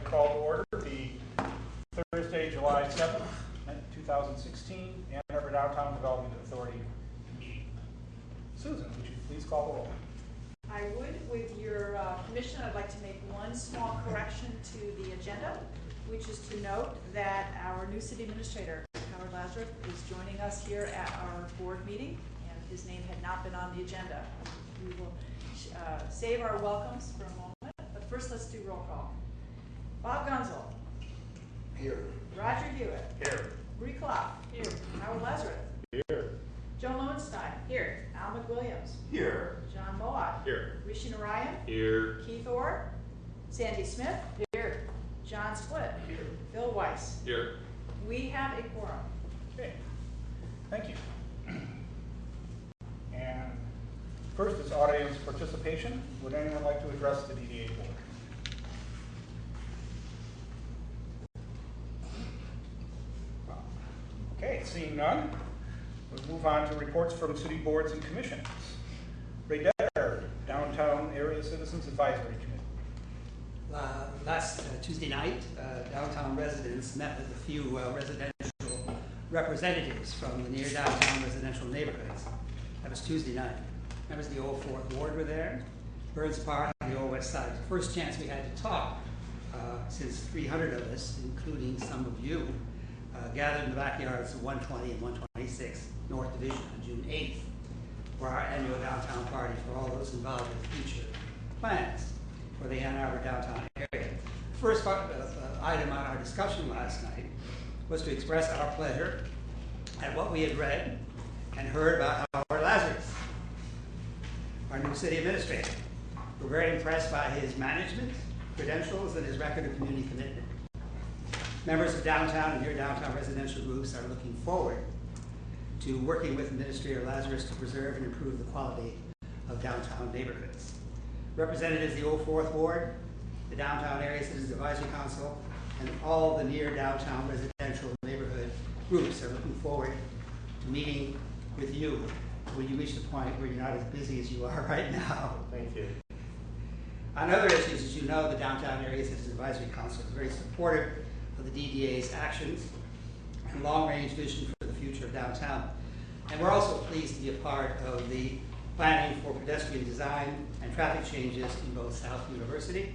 call to order the Thursday, July 7th, 2016, Ann Arbor Downtown Development Authority meeting. Susan, would you please call the roll? I would. With your permission, I'd like to make one small correction to the agenda, which is to note that our new city administrator, Howard Lazarus, is joining us here at our board meeting, and his name had not been on the agenda. We will save our welcomes for a moment, but first let's do roll call. Bob Gunzel. Here. Roger Hewitt. Here. Bree Clough. Here. Howard Lazarus. Here. Joe Lowenstein. Here. Al McWilliams. Here. John Moat. Here. Rishi Narayan. Here. Keith Orr. Sandy Smith. Here. John Split. Here. Bill Weiss. Here. We have a quorum. Okay, thank you. And first is audience participation. Would anyone like to address the DDA board? Okay, seeing none, we'll move on to reports from city boards and commissions. Ray Detter, Downtown Area Citizens Advisory Committee. Last Tuesday night, downtown residents met with a few residential representatives from the near downtown residential neighborhoods. That was Tuesday night. Members of the old 4th Ward were there, Burns Park, and the old West Side. The first chance we had to talk, since 300 of us, including some of you, gathered in the backyards of 120 and 126 North Division on June 8th for our annual downtown party for all those involved in future plans for the Ann Arbor downtown area. The first item on our discussion last night was to express our pleasure at what we had read and heard about Howard Lazarus, our new city administrator. We're very impressed by his management, credentials, and his record of community commitment. Members of downtown and near downtown residential groups are looking forward to working with Administrator Lazarus to preserve and improve the quality of downtown neighborhoods. Representatives of the old 4th Ward, the Downtown Area Citizens Advisory Council, and all the near downtown residential neighborhood groups are looking forward to meeting with you when you reach the point where you're not as busy as you are right now. Thank you. On other issues, as you know, the Downtown Area Citizens Advisory Council is very supportive of the DDA's actions and long-range vision for the future of downtown. And we're also pleased to be a part of the planning for pedestrian design and traffic changes in both South University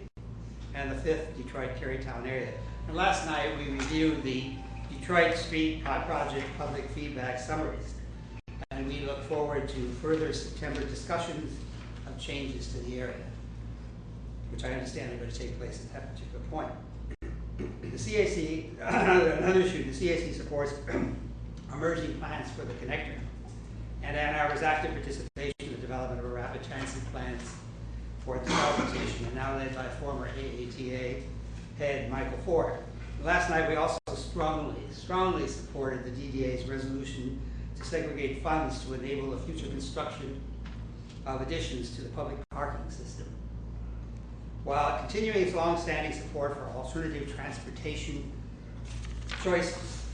and the 5th Detroit Carytown area. And last night we reviewed the Detroit Street Project public feedback summaries. And we look forward to further September discussions of changes to the area, which I understand are going to take place at that particular point. The CAC, another issue, the CAC supports emerging plans for the connector and Ann Arbor's active participation in the development of a rapid transit plans for its transportation, and now led by former AATA head Michael Ford. Last night we also strongly supported the DDA's resolution to segregate funds to enable the future construction of additions to the public parking system, while continuing its long-standing support for alternative transportation choices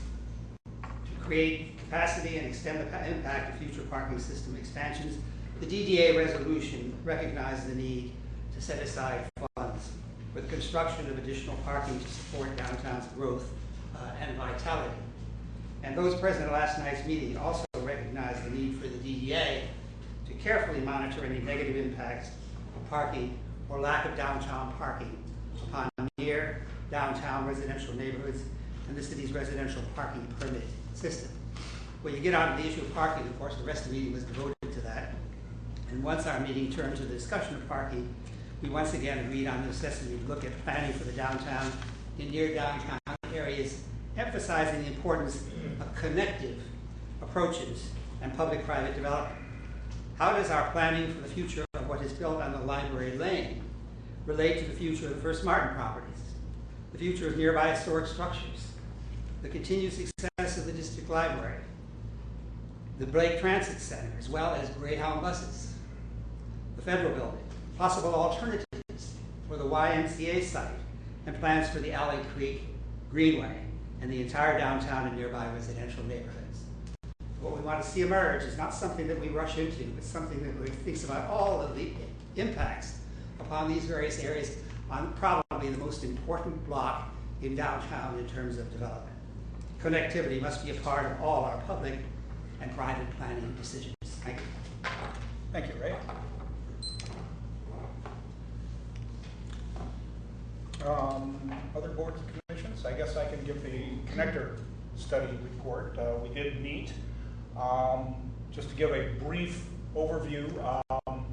to create capacity and extend the impact of future parking system expansions. The DDA resolution recognized the need to set aside funds for the construction of additional parking to support downtown's growth and vitality. And those present at last night's meeting also recognized the need for the DDA to carefully monitor any negative impacts of parking or lack of downtown parking upon near downtown residential neighborhoods and the city's residential parking permit system. When you get on to the issue of parking, of course, the rest of the meeting was devoted to that. And once our meeting turned to the discussion of parking, we once again agreed on the necessity to look at planning for the downtown and near downtown areas, emphasizing the importance of connective approaches and public-private development. How does our planning for the future of what is built on the Library Lane relate to the future of the First Martin properties, the future of nearby historic structures, the continued success of the district library, the Blake Transit Center, as well as Greyhound buses, the Federal Building, possible alternatives for the YMCA site, and plans for the Alley Creek Greenway and the entire downtown and nearby residential neighborhoods. What we want to see emerge is not something that we rush into, but something that thinks about all of the impacts upon these various areas on problems probably the most important block in downtown in terms of development. Connectivity must be a part of all our public and private planning decisions. Thank you. Thank you, Ray. Other boards and commissions? I guess I can give the connector study report. We did meet. Just to give a brief overview, for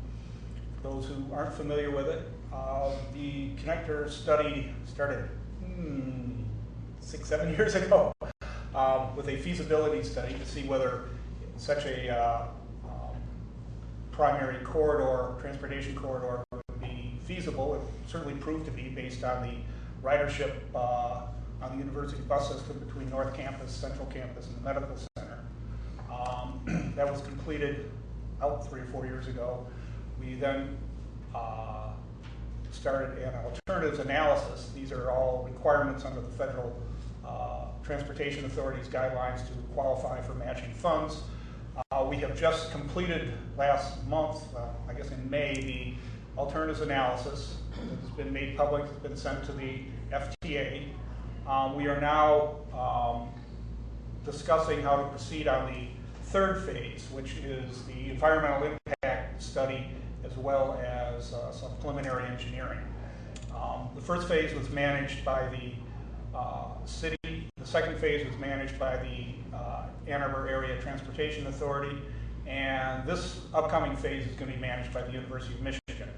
those who aren't familiar with it, the connector study started 6-7 years ago with a feasibility study to see whether such a primary corridor, transportation corridor, would be feasible. It certainly proved to be based on the ridership on the university bus system between North Campus, Central Campus, and the Medical Center. That was completed out 3 or 4 years ago. We then started an alternatives analysis. These are all requirements under the Federal Transportation Authority's guidelines to qualify for matching funds. We have just completed last month, I guess in May, the alternatives analysis. It's been made public, it's been sent to the FTA. We are now discussing how to proceed on the third phase, which is the environmental impact study as well as some preliminary engineering. The first phase was managed by the city. The second phase was managed by the Ann Arbor Area Transportation Authority. And this upcoming phase is going to be managed by the University of Michigan.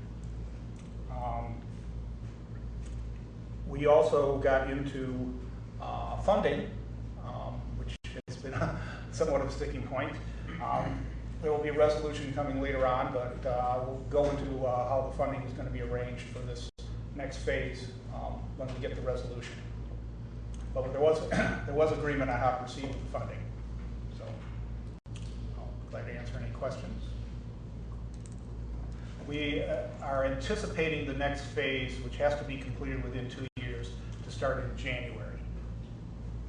We also got into funding, which has been somewhat of a sticking point. There will be a resolution coming later on, but we'll go into how the funding is going to be arranged for this next phase when we get the resolution. But there was agreement on how to proceed with the funding. So I'll glad to answer any questions. We are anticipating the next phase, which has to be completed within 2 years, to start in January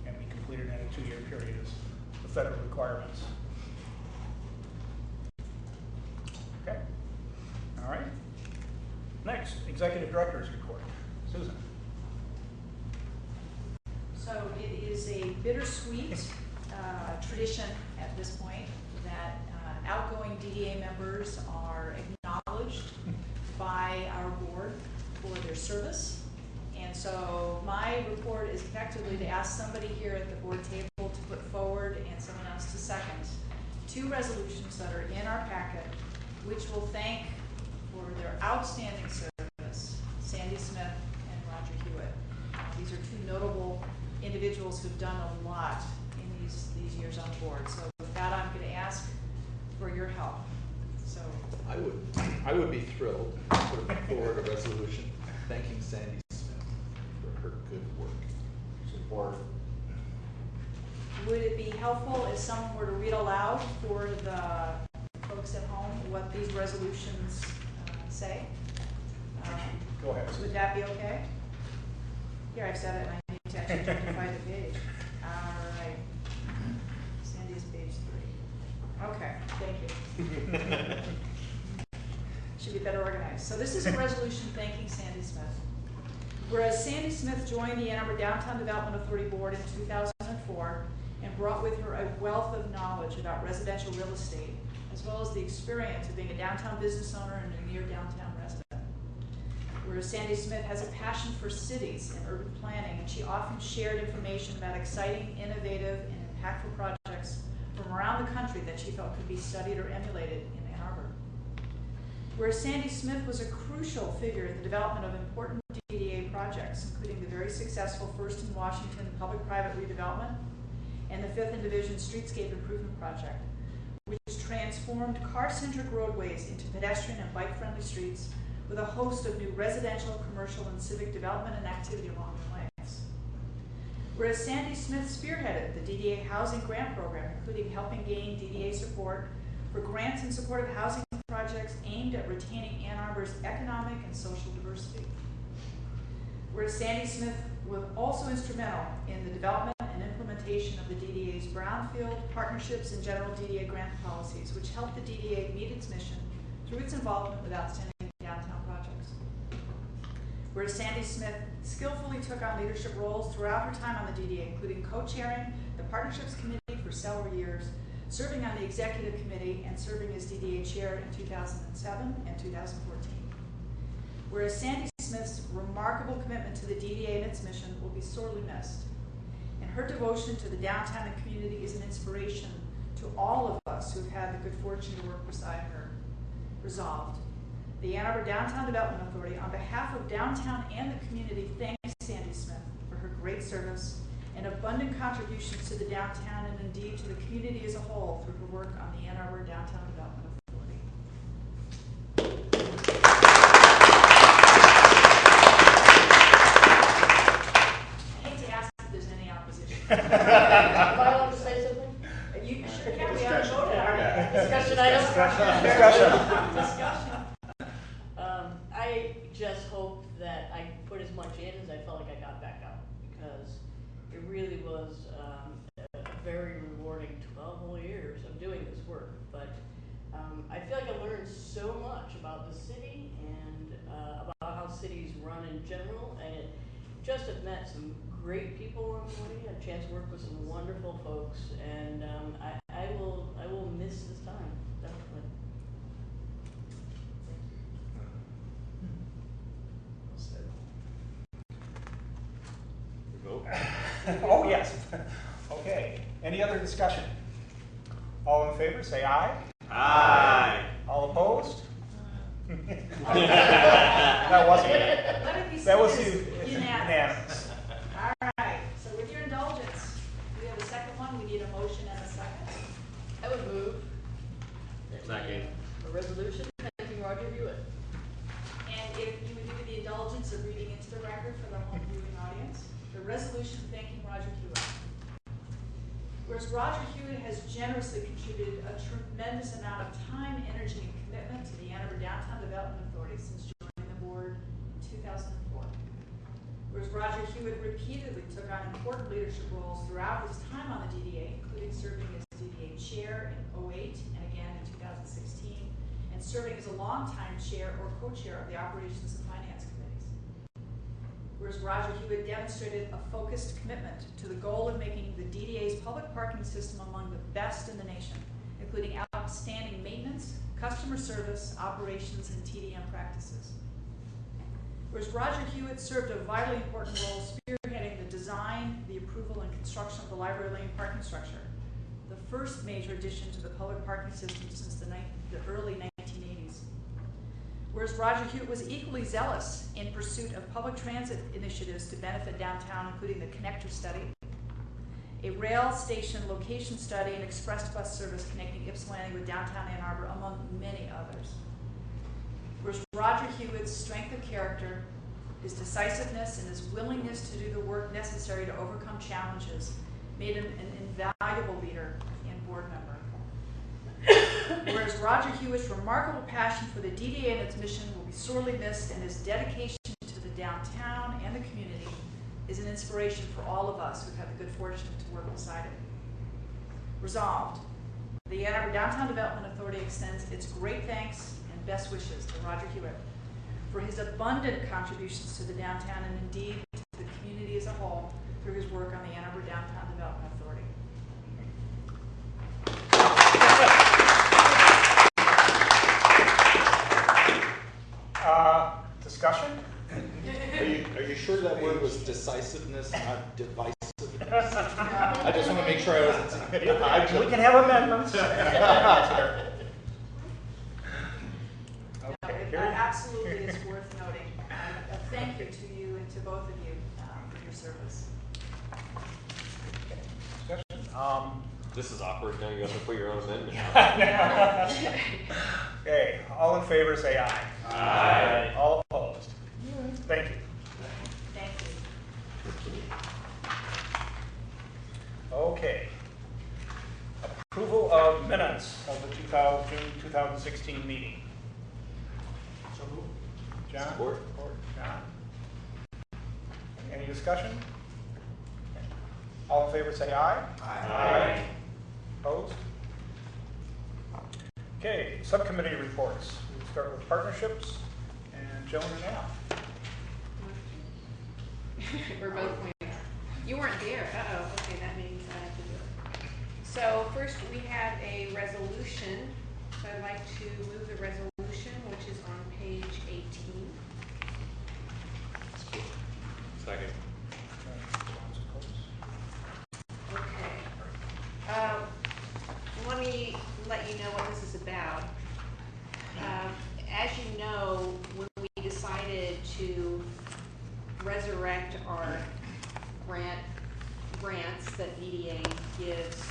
and be completed in a 2-year period as the federal requirements. Okay. All right. Next, Executive Director's report. Susan. So it is a bittersweet tradition at this point that outgoing DDA members are acknowledged by our board for their service. And so my report is effectively to ask somebody here at the board table to put forward and someone else to second 2 resolutions that are in our packet, which will thank for their outstanding service Sandy Smith and Roger Hewitt. These are 2 notable individuals who've done a lot in these years on the board. So with that, I'm going to ask for your help. So I would be thrilled to put forward a resolution thanking Sandy Smith for her good work. Support. would it be helpful if someone were to read aloud for the folks at home what these resolutions say? Go ahead. Would that be okay? Here, I've said it, and I need to actually identify the page. All right. Sandy is page 3. Okay, thank you. Should be better organized. So this is a resolution thanking Sandy Smith. Whereas Sandy Smith joined the Ann Arbor Downtown Development Authority Board in 2004 and brought with her a wealth of knowledge about residential real estate, as well as the experience of being a downtown business owner and a near downtown resident. Whereas Sandy Smith has a passion for cities and urban planning, and she often shared information about exciting, innovative, and impactful projects from around the country that she felt could be studied or emulated in Ann Arbor. Whereas Sandy Smith was a crucial figure in the development of important DDA projects, including the very successful First in Washington public-private redevelopment and the 5th and Division Streetscape Improvement Project, which transformed car-centric roadways into pedestrian and bike-friendly streets with a host of new residential, commercial, and civic development and activity along the lanes. Whereas Sandy Smith spearheaded the DDA housing grant program, including helping gain DDA support for grants in support of housing projects aimed at retaining Ann Arbor's economic and social diversity. Whereas Sandy Smith was also instrumental in the development and implementation of the DDA's brownfield, partnerships, and general DDA grant policies, which helped the DDA meet its mission through its involvement with outstanding downtown projects. Whereas Sandy Smith skillfully took on leadership roles throughout her time on the DDA, including co-chairing the Partnerships Committee for several years, serving on the Executive Committee, and serving as DDA Chair in 2007 and 2014. Whereas Sandy Smith's remarkable commitment to the DDA and its mission will be sorely missed, and her devotion to the downtown and community is an inspiration to all of us who've had the good fortune to work beside her. Resolved, the Ann Arbor Downtown Development Authority, on behalf of downtown and the community, thanks Sandy Smith for her great service and abundant contributions to the downtown and indeed to the community as a whole through her work on the Ann Arbor Downtown Development Authority. I hate to ask if there's any opposition. Am I allowed to say something? You sure can. We haven't voted on it. Discussion item? Discussion. I just hope that I put as much in as I felt like I got back out, because it really was a very rewarding 12 whole years of doing this work. But I feel like I learned so much about the city and about how cities run in general, and it just have met some great people along the way. Had a chance to work with some wonderful folks, and I will miss this time, definitely. Vote. Oh, yes. Okay. Any other discussion? All in favor, say aye. Aye. All opposed? That wasn't it. Let it be That was seen as unanimous. unanimous. All right, so with your indulgence, we have a second one. We need a motion and a second. I would move that Second. a resolution thanking Roger Hewitt. And if you would give me the indulgence of reading into the record for the home viewing audience, the resolution thanking Roger Hewitt. Whereas Roger Hewitt has generously contributed a tremendous amount of time, energy, and commitment to the Ann Arbor Downtown Development Authority since joining the board in 2004. Whereas Roger Hewitt repeatedly took on important leadership roles throughout his time on the DDA, including serving as DDA Chair in 2008 and again in 2016, and serving as a longtime chair or co-chair of the Operations and Finance Committees. Whereas Roger Hewitt demonstrated a focused commitment to the goal of making the DDA's public parking system among the best in the nation, including outstanding maintenance, customer service, operations, and TDM practices. Whereas Roger Hewitt served a vitally important role spearheading the design, the approval, and construction of the Library Lane parking structure, the first major addition to the public parking system since the early 1980s. Whereas Roger Hewitt was equally zealous in pursuit of public transit initiatives to benefit downtown, including the connector study, a rail station location study, and express bus service connecting Ypsilanti with downtown Ann Arbor, among many others. Whereas Roger Hewitt's strength of character, his decisiveness, and his willingness to do the work necessary to overcome challenges made him an invaluable leader and board member. Whereas Roger Hewitt's remarkable passion for the DDA and its mission will be sorely missed, and his dedication to the downtown and the community is an inspiration for all of us who've had the good fortune to work beside him. Resolved, the Ann Arbor Downtown Development Authority extends its great thanks and best wishes to Roger Hewitt for his abundant contributions to the downtown and indeed to the community as a whole through his work on the Ann Arbor Downtown Development Authority. Discussion? Are you sure that word was decisiveness, not divisiveness? I just want to make sure I wasn't. We can have amendments. No, Okay, it here. absolutely is worth noting. A thank you to you and to both of you for your service. Discussion? This is awkward. Now you have to put your own amendment. Okay, all in favor say aye. Aye. All opposed? Thank you. Thank you. Okay. Approval of minutes of the June 2016 meeting. So moved. John? Support. John? Any discussion? All in favor say aye. Aye. Opposed? Okay, subcommittee reports. We'll start with partnerships, and Joan and Al. We're both pointing. You weren't there. Uh-oh. Okay, that means I have to do it. So first we have a resolution. So I'd like to move the resolution, which is on page 18. Second. Okay. Let me let you know what this is about. As you know, when we decided to resurrect our grants that DDA gives,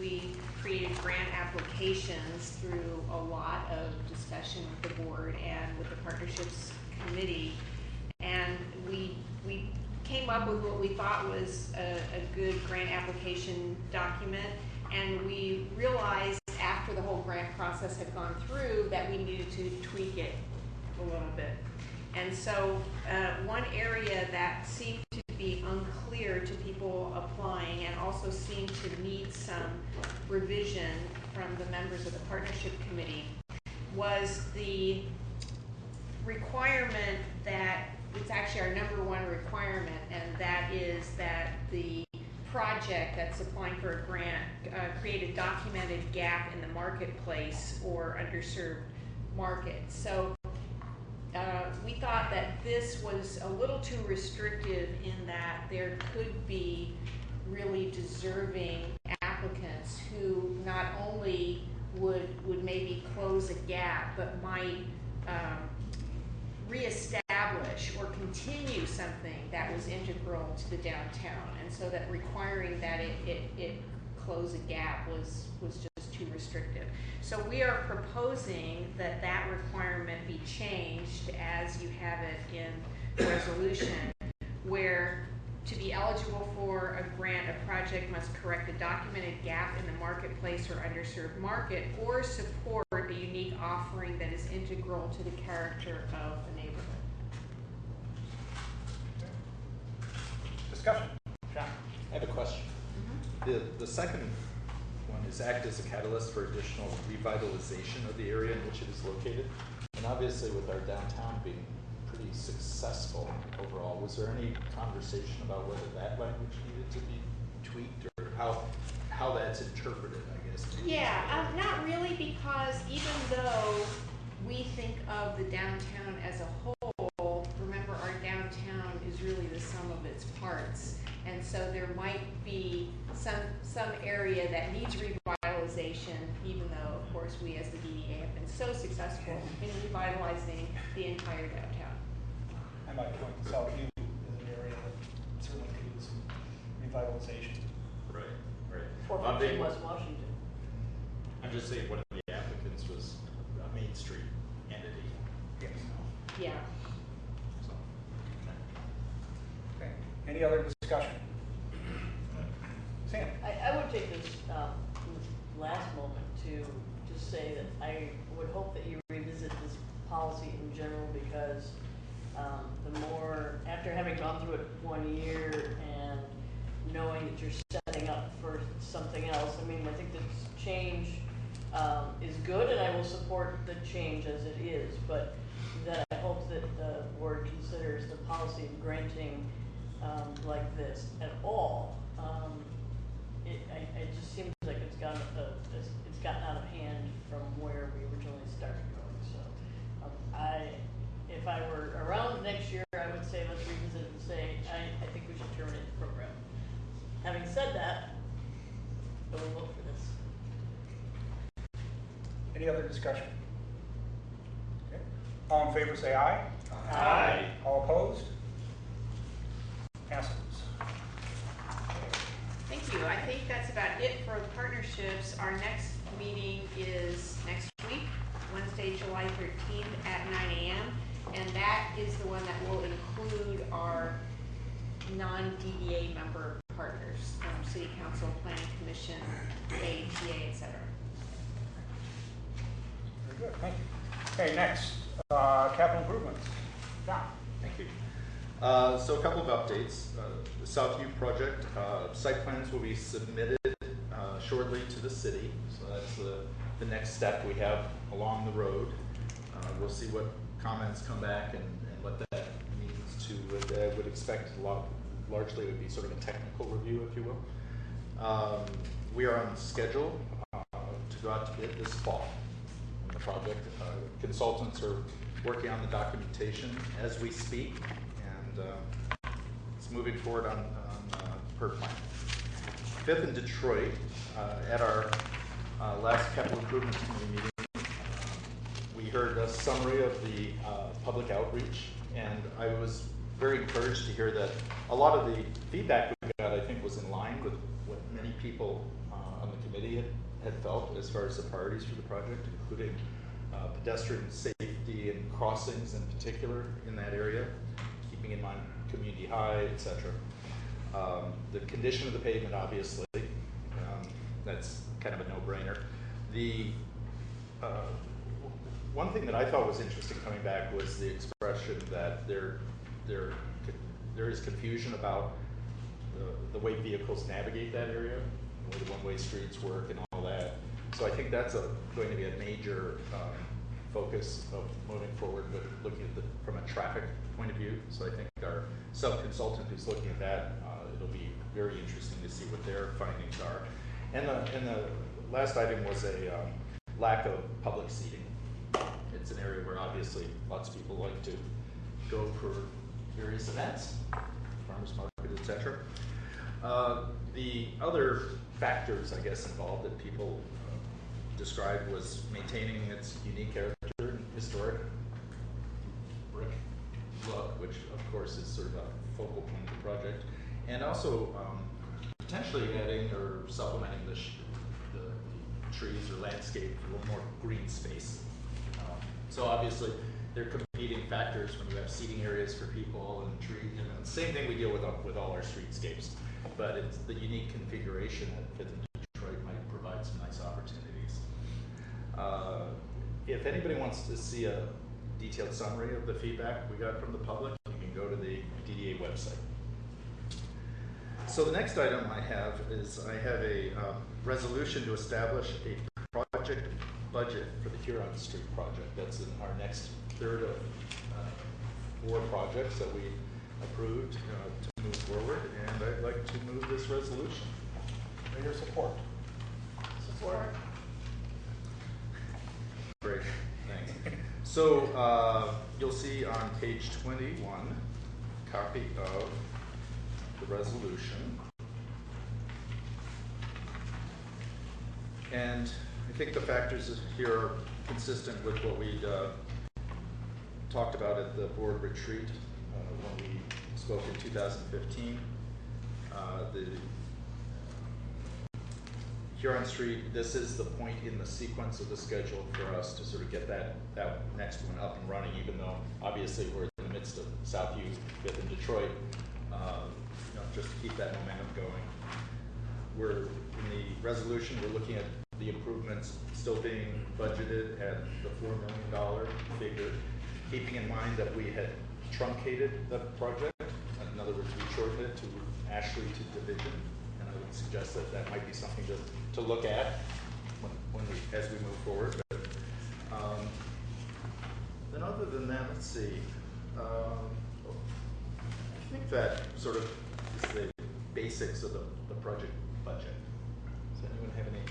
we created grant applications through a lot of discussion with the board and with the partnerships committee, and we came up with what we thought was a good grant application document, and we realized after the whole grant process had gone through that we needed to tweak it a little bit. And so one area that seemed to be unclear to people applying and also seemed to need some revision from the members of the partnership committee was the requirement that it's actually our number one requirement, and that is that the project that's applying for a grant create a documented gap in the marketplace or underserved market. So we thought that this was a little too restrictive in that there could be really deserving applicants who not only would maybe close a gap, but might reestablish or continue something that was integral to the downtown, and so that requiring that it close a gap was just too restrictive. So we are proposing that that requirement be changed as you have it in the resolution, where to be eligible for a grant, a project must correct a documented gap in the marketplace or underserved market, or support a unique offering that is integral to the character of the neighborhood. Discussion. John? I have a question. The second one is act as a catalyst for additional revitalization of the area in which it is located. And obviously with our downtown being pretty successful overall, was there any conversation about whether that language needed to be tweaked or how that's interpreted, I guess? Yeah, not really, because even though we think of the downtown as a whole, remember our downtown is really the sum of its parts. And so there might be some area that needs revitalization, even though, of course, we as the DDA have been so successful in revitalizing the entire downtown. I might point Southview as an area that certainly could use some revitalization. Right, right. 415 West Washington. I'm just saying one of the applicants was a Main Street entity. Yes. Yeah. So, Okay. Any other discussion? Sam? I would take this last moment to just say that I would hope that you revisit this policy in general, because the more, after having gone through it 1 year and knowing that you're setting up for something else, I mean, I think this change is good, and I will support the change as it is, but that I hope that the board considers the policy of granting like this at all. It just seems like it's gotten out of hand from where we originally started going. So, if I were around next year, I would say let's revisit it and say I think we should terminate the program. Having said that, I will vote for this. Any other discussion? Okay. All in favor say aye. Aye. All opposed? Passes. Thank you. I think that's about it for the partnerships. Our next meeting is next week, Wednesday, July 13th at 9 a.m. And that is the one that will include our non-DDA member partners, City Council, Planning Commission, ATA, etc. Very good. Thank you. Okay, next, capital improvements. John? Thank you. So a couple of updates. The Southview project, site plans will be submitted shortly to the city. So that's the next step we have along the road. We'll see what comments come back and what that means to would expect largely it would be sort of a technical review, if you will. We are on schedule to go out to bid this fall on the project. Consultants are working on the documentation as we speak, and it's moving forward on per plan. Fifth in Detroit, at our last capital improvements committee meeting, we heard a summary of the public outreach, and I was very encouraged to hear that a lot of the feedback we got, I think, was in line with what many people on the committee had felt as far as the priorities for the project, including pedestrian safety and crossings in particular in that area, keeping in mind community high, etc. The condition of the pavement, obviously, that's kind of a no-brainer. The one thing that I thought was interesting coming back was the expression that there is confusion about the way vehicles navigate that area, the way the one-way streets work and all that. So I think that's going to be a major focus of moving forward, but looking at from a traffic point of view. So I think our sub-consultant who's looking at that, it'll be very interesting to see what their findings are. And the last item was a lack of public seating. It's an area where obviously lots of people like to go for various events, farmers market, etc. The other factors, I guess, involved that people described was maintaining its unique character and historic brick look, which of course is sort of a focal point of the project, and also potentially adding or supplementing the trees or landscape with a little more green space. So obviously they're competing factors when you have seating areas for people and trees. You know, the same thing we deal with all our streetscapes, but it's the unique configuration that Fifth and Detroit might provide some nice opportunities. If anybody wants to see a detailed summary of the feedback we got from the public, you can go to the DDA website. So the next item I have is I have a resolution to establish a project budget for the Huron Street project. That's in our next third of 4 projects that we approved to move forward, and I'd like to move this resolution. For your support. Support. Great, thanks. So you'll see on page 21, copy of the resolution. And I think the factors here are consistent with what we'd talked about at the board retreat when we spoke in 2015. The Huron Street, this is the point in the sequence of the schedule for us to sort of get that next one up and running, even though obviously we're in the midst of Southview, Fifth and Detroit, just to keep that momentum going. We're in the resolution, we're looking at the improvements still being budgeted at the $4 million figure, keeping in mind that we had truncated the project. In other words, we shortened it to Ashley to Division, and I would suggest that that might be something to look at as we move forward. But, then other than that, let's see. I think that sort of is the basics of the project budget. Does anyone have any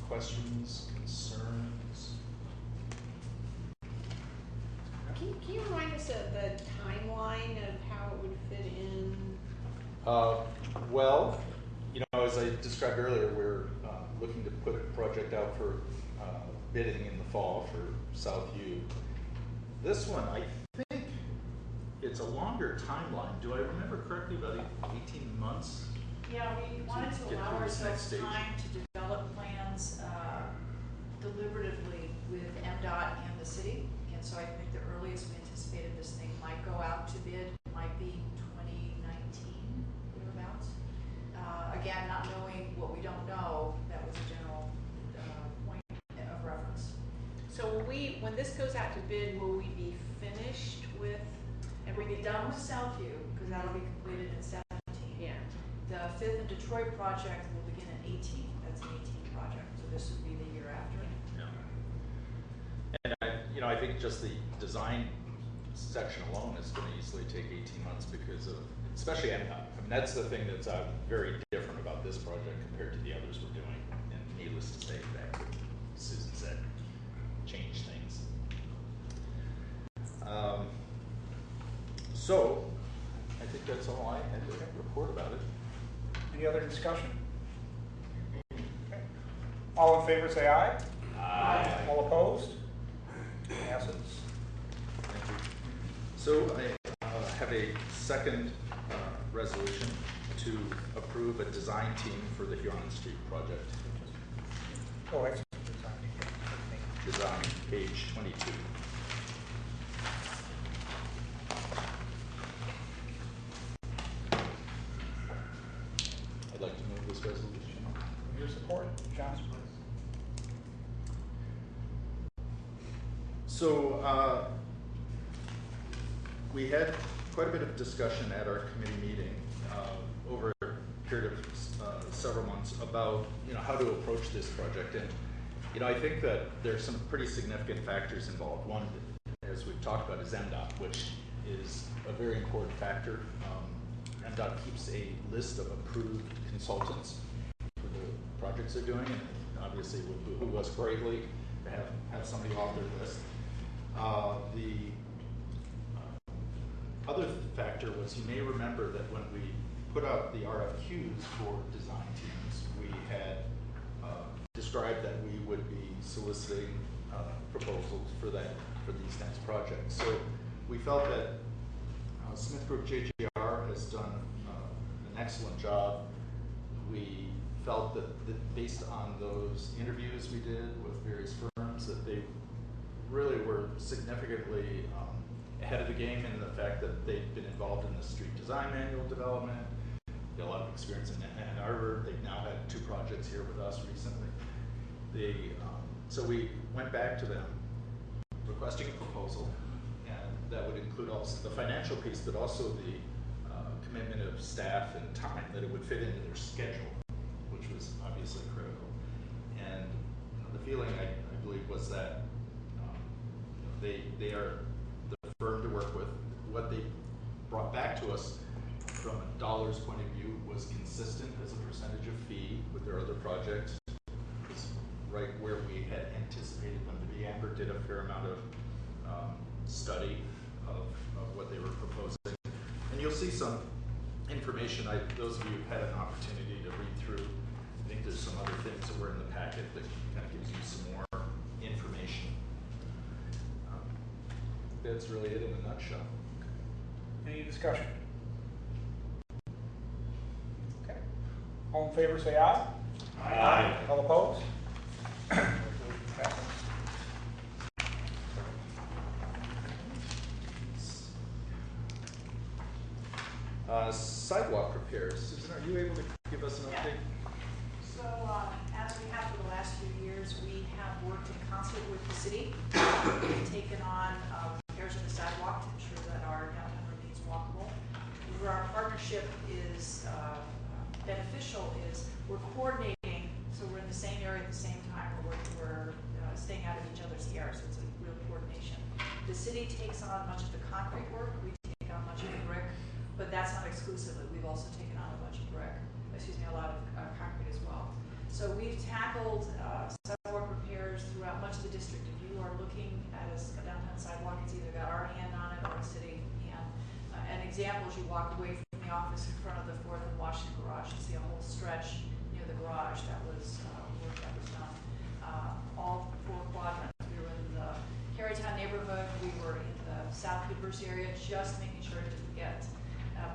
questions, concerns? Can you remind us of the timeline of how it would fit in? Well, as I described earlier, we're looking to put a project out for bidding in the fall for Southview. This one, I think it's a longer timeline. Do I remember correctly, about 18 months? Yeah, we wanted to Get allow through this next ourselves stage. time to develop plans deliberatively with MDOT and the city. And so I think the earliest we anticipated this thing might go out to bid might be 2019, thereabouts. Again, not knowing what we don't know, that was a general point of reference. So when this goes out to bid, will we be finished with We'll be everything done with else? Southview, because that'll be completed in 17. Yeah. The Fifth and Detroit project will begin in 18. That's an 18 project, so this would be the year after. Yeah. And I think just the design section alone is going to easily take 18 months because of, especially MDOT. I mean, that's the thing that's very different about this project compared to the others we're doing. And needless to say, back to what Susan said, change things. So, I think that's all I had to report about it. Any other discussion? Okay. All in favor say aye. Aye. All opposed? Passes. Thank you. So I have a second resolution to approve a design team for the Huron Street project. Oh, excellent. Design, page 22. I'd like to move this resolution. With your support, John, please. So we had quite a bit of discussion at our committee meeting over a period of several months about how to approach this project, and I think that there's some pretty significant factors involved. One, as we've talked about, is MDOT, which is a very important factor. MDOT keeps a list of approved consultants for the projects they're doing, and obviously it would behoove us greatly to have somebody off their list. The other factor was, you may remember that when we put out the RFQs for design teams, we had described that we would be soliciting proposals for these kinds of projects. So we felt that Smith Group JGR has done an excellent job. We felt that based on those interviews we did with various firms, that they really were significantly ahead of the game in the fact that they've been involved in the street design manual development. They have a lot of experience in Ann Arbor. They've now had 2 projects here with us recently. So we went back to them requesting a proposal, and that would include also the financial piece, but also the commitment of staff and time, that it would fit into their schedule, which was obviously critical. And the feeling, I believe, was that they are the firm to work with. What they brought back to us from a dollars point of view was consistent as a percentage of fee with their other projects. It was right where we had anticipated them to be. Amber did a fair amount of study of what they were proposing. And you'll see some information. Those of you who've had an opportunity to read through, I think there's some other things that were in the packet that kind of gives you some more information. That's really it in a nutshell. Any discussion? Okay. All in favor say aye. Aye. All opposed? Sidewalk repairs. Susan, are you able to give us an update? So, as we have for the last few years, we have worked in concert with the city. We've taken on repairs of the sidewalk to ensure that our downtown remains walkable. Where our partnership is beneficial is we're coordinating, so we're in the same area at the same time, we're staying out of each other's hair, so it's a real coordination. The city takes on much of the concrete work, we take on much of the brick, but that's not exclusively. We've also taken on a lot of concrete as well. So we've tackled sidewalk repairs throughout much of the district. If you are looking at a downtown sidewalk, it's either got our hand on it or a city hand. An example is you walk away from the office in front of the 4th and Washington garage, you see a whole stretch near the garage that was work that was done. All 4 quadrants. We were in the Carytown neighborhood, we were in the South Woodbury area, just making sure it didn't get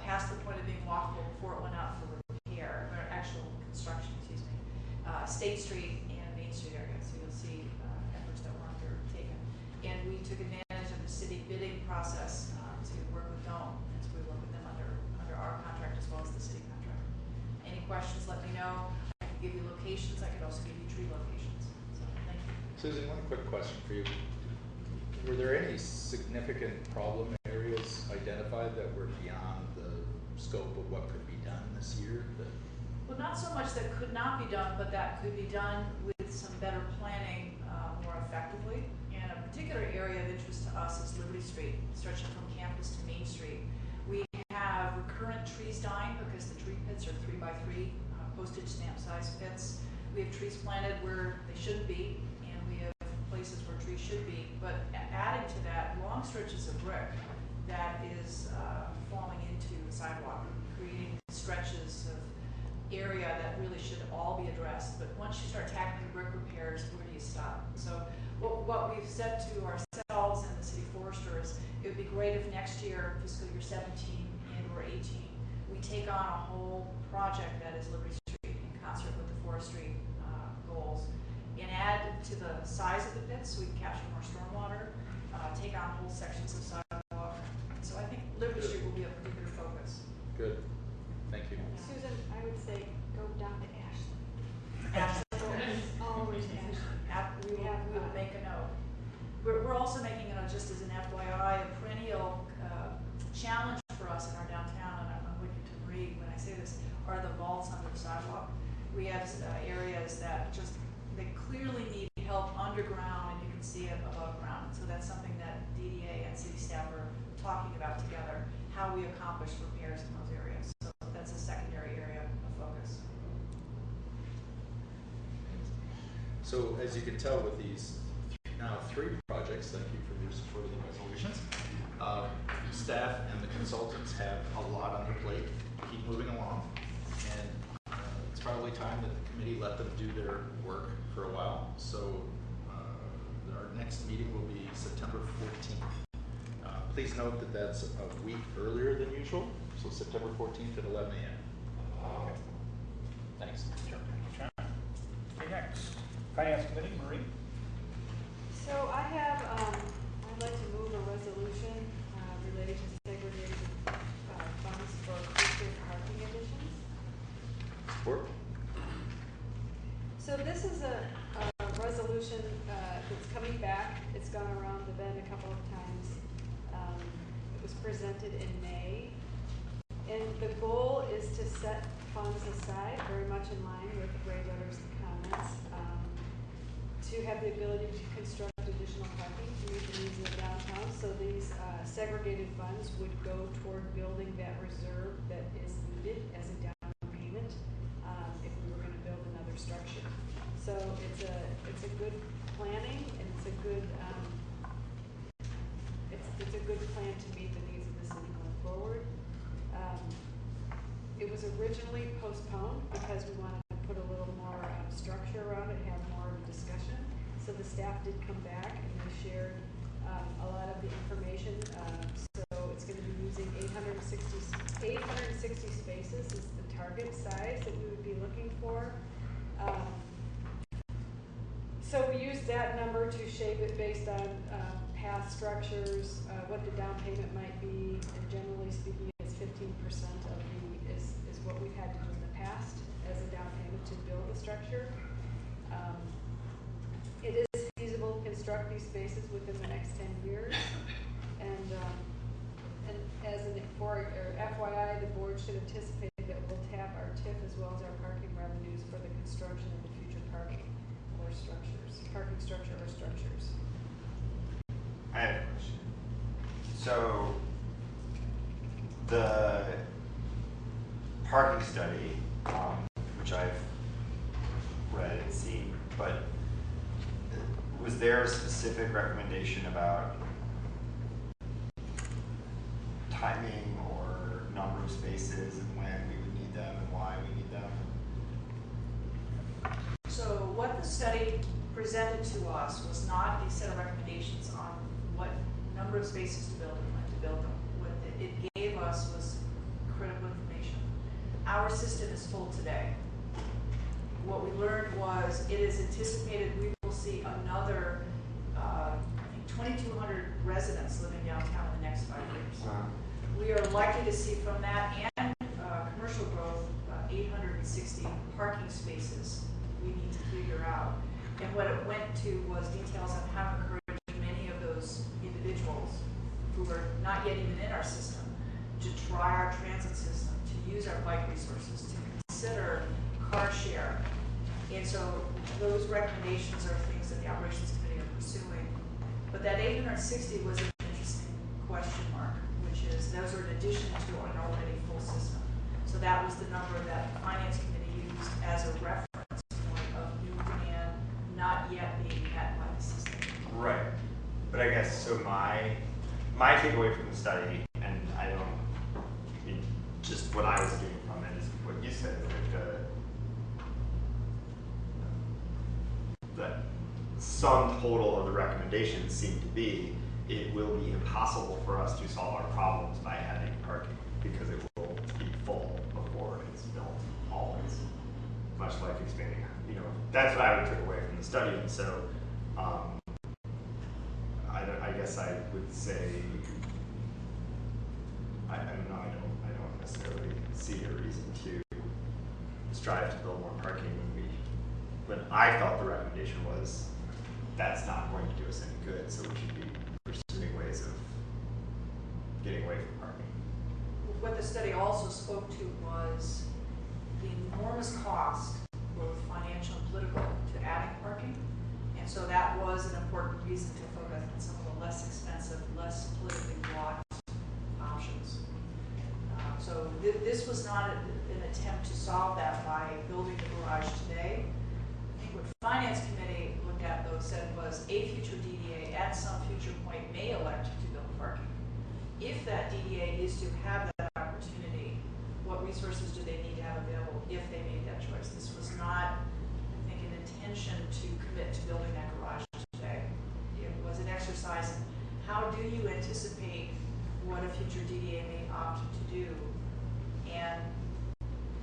past the point of being walkable before it went out for repair, or actual construction, excuse me. State Street and Main Street area, so you'll see efforts that were undertaken. And we took advantage of the city bidding process to work with Dome, and so we work with them under our contract as well as the city contract. Any questions, let me know. I can give you locations, I could also give you tree locations. So thank you. Susan, one quick question for you. Were there any significant problem areas identified that were beyond the scope of what could be done this year? Well, not so much that could not be done, but that could be done with some better planning more effectively, and a particular area of interest to us is Liberty Street, stretching from campus to Main Street. We have recurrent trees dying because the tree pits are 3x3 postage stamp size pits. We have trees planted where they shouldn't be, and we have places where trees should be. But adding to that, long stretches of brick that is falling into the sidewalk, creating stretches of area that really should all be addressed. But once you start tackling brick repairs, where do you stop? So what we've said to ourselves and the city forester is it would be great if next year, fiscal year 17 and or 18, we take on a whole project that is Liberty Street in concert with the forestry goals, and add to the size of the pits so we can capture more stormwater, take on whole sections of sidewalk. So I think Liberty Street will be a particular focus. Good, thank you. Susan, I would say go down to Ashland. Absolutely. Always Ashland. We will make a note. We're also making a note, just as an FYI, a perennial challenge for us in our downtown, and I'm looking to Marie when I say this, are the vaults under the sidewalk. We have areas that they clearly need help underground, and you can see it above ground. So that's something that DDA and city staff are talking about together, how we accomplish repairs in those areas. So that's a secondary area of focus. So as you can tell with these now 3 projects, thank you for your support of the resolutions. Staff and the consultants have a lot on their plate, keep moving along, and it's probably time that the committee let them do their work for a while. So our next meeting will be September 14th. Please note that that's a week earlier than usual, so September 14th at 11 a.m. Okay. Thanks. Sure. Okay, next. Finance Committee, Marie. So I'd like to move a resolution related to segregated funds for future parking additions. Support. So this is a resolution that's coming back. It's gone around the bend a couple of times. It was presented in May. And the goal is to set funds aside, very much in line with Ray Letter's comments, to have the ability to construct additional parking to meet the needs of the downtown. So these segregated funds would go toward building that reserve that is needed as a down payment if we were going to build another structure. So it's a good planning, and it's a good it's a good plan to meet the needs of the city going forward. It was originally postponed because we wanted to put a little more structure around it, have more of a discussion. So the staff did come back and they shared a lot of the information. So it's going to be using 860 spaces is the target size that we would be looking for. So we used that number to shape it based on past structures, what the down payment might be, and generally speaking, it's 15% of is what we've had to do in the past as a down payment to build a structure. It is feasible to construct these spaces within the next 10 years, and as for FYI, the board should anticipate that we'll tap our TIF as well as our parking revenues for the construction of the future parking structure or structures. I have a question. So the parking study, which I've read and seen, but was there a specific recommendation about timing or number of spaces and when we would need them and why we need them? So what the study presented to us was not a set of recommendations on what number of spaces to build and when to build them. What it gave us was critical information. Our system is full today. What we learned was it is anticipated we will see another, I think 2,200 residents living downtown in the next 5 years. Wow. We are likely to see from that and commercial growth, 860 parking spaces we need to figure out. And what it went to was details on how to encourage many of those individuals who are not yet even in our system to try our transit system, to use our bike resources, to consider car share. And so those recommendations are things that the operations committee are pursuing. But that 860 was an interesting question mark, which is those are in addition to an already full system. So that was the number that the Finance Committee used as a reference point of new demand not yet being met by the system. Right. But I guess, so my takeaway from the study, and I mean, just what I was getting from it is what you said, that the sum total of the recommendations seem to be, it will be impossible for us to solve our problems by adding parking, because it will be full before it's built, always. Much like expanding, that's what I would take away from the study. And so, I guess I would say, I don't know, I don't necessarily see a reason to strive to build more parking when I thought the recommendation was that's not going to do us any good, so we should be pursuing ways of getting away from parking. What the study also spoke to was the enormous cost, both financial and political, to adding parking. And so that was an important reason to focus on some of the less expensive, less politically blocked options. So this was not an attempt to solve that by building the garage today. I think what Finance Committee looked at, though, said was a future DDA at some future point may elect to build parking. If that DDA is to have that opportunity, what resources do they need to have available if they made that choice? This was not, I think, an intention to commit to building that garage today. It was an exercise in how do you anticipate what a future DDA may opt to do, and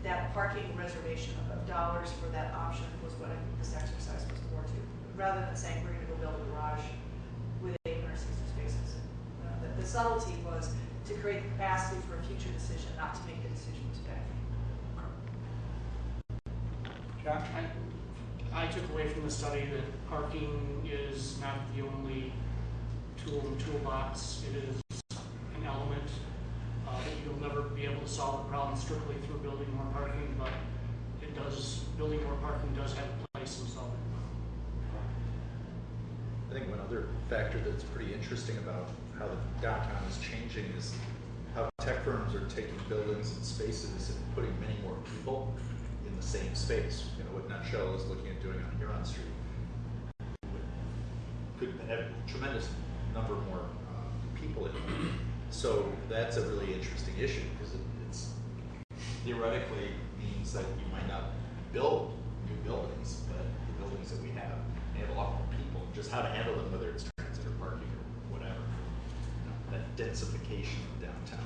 that parking reservation of dollars for that option was what I think this exercise was more to, rather than saying we're going to go build a garage with 860 spaces. The subtlety was to create the capacity for a future decision, not to make the decision today. John? I took away from the study that parking is not the only tool in the toolbox. It is an element that you'll never be able to solve the problem strictly through building more parking, but building more parking does have a place in solving the problem. I think one other factor that's pretty interesting about how the downtown is changing is how tech firms are taking buildings and spaces and putting many more people in the same space. What Nutshell is looking at doing on Huron Street could have a tremendous number more people in it. So that's a really interesting issue, because it's theoretically means that you might not build new buildings, but the buildings that we have may have a lot more people. Just how to handle them, whether it's transit or parking or whatever. That densification of downtown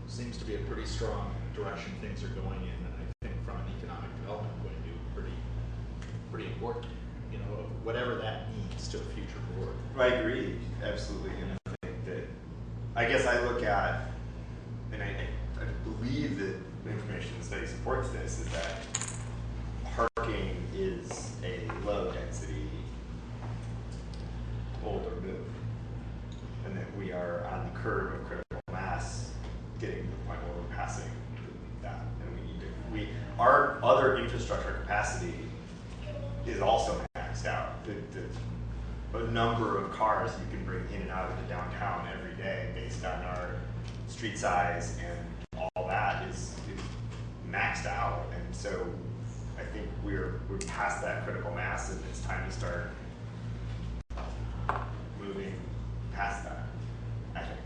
seems to be a pretty strong direction things are going in, and I think from an economic development point of view, pretty important. Whatever that means to a future board. I agree, absolutely, and I think that, I guess I look at, and I believe that the information in the study supports this, is that parking is a low density older move, and that we are on the curve of critical mass getting to the point where we're passing that, and our other infrastructure capacity is also maxed out. The number of cars you can bring in and out of the downtown every day based on our street size and all that is maxed out. And so I think we're past that critical mass, and it's time to start moving past that, I think.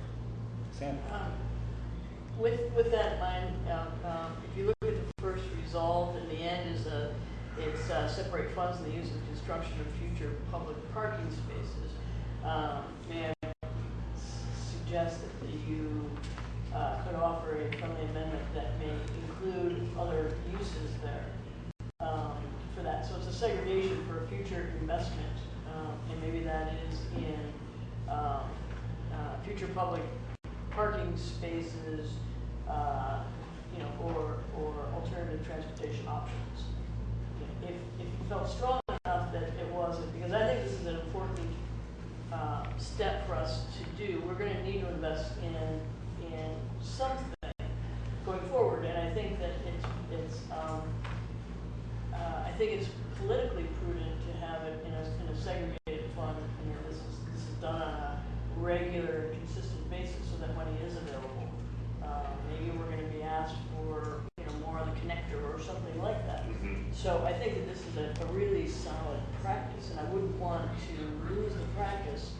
Sam? With that in mind, if you look at the first resolve, in the end it's separate funds in the use of construction of future public parking spaces. May I suggest that you could offer a friendly amendment that may include other uses there for that. So it's a segregation for a future investment, and maybe that is in future public parking spaces, or alternative transportation options. If you felt strong enough that it wasn't, because I think this is an important step for us to do. We're going to need to invest in something going forward, and I think that it's politically prudent to have it in a segregated fund. This is So I think that this is a really solid practice, and I wouldn't want to lose the practice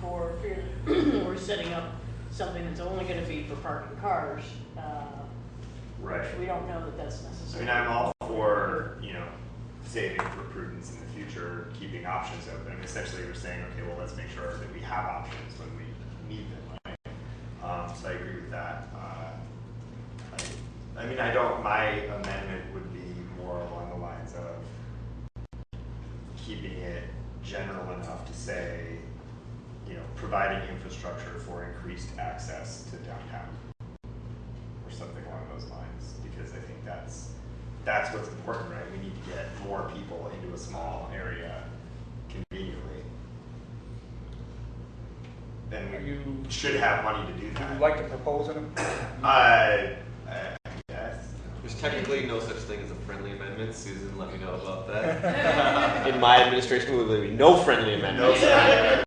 for fear that we're setting up something that's only going to be for parking cars. Right. We don't know that that's I necessary. mean, I'm all for, saving for prudence in the future, keeping options open. I mean, essentially, we're saying, okay, well, let's make sure that we have options when we need them, right? So I agree with that. My amendment would be more along the lines of keeping it general enough to say, providing infrastructure for increased access to downtown, or something along those lines, because I think that's what's important, right? We need to get more people into a small area conveniently. Then we should have money to do Would that. you like to propose an Yes. There's technically no such thing as a friendly amendment. Susan, let me know about that. In my administration, there will be no friendly amendments. I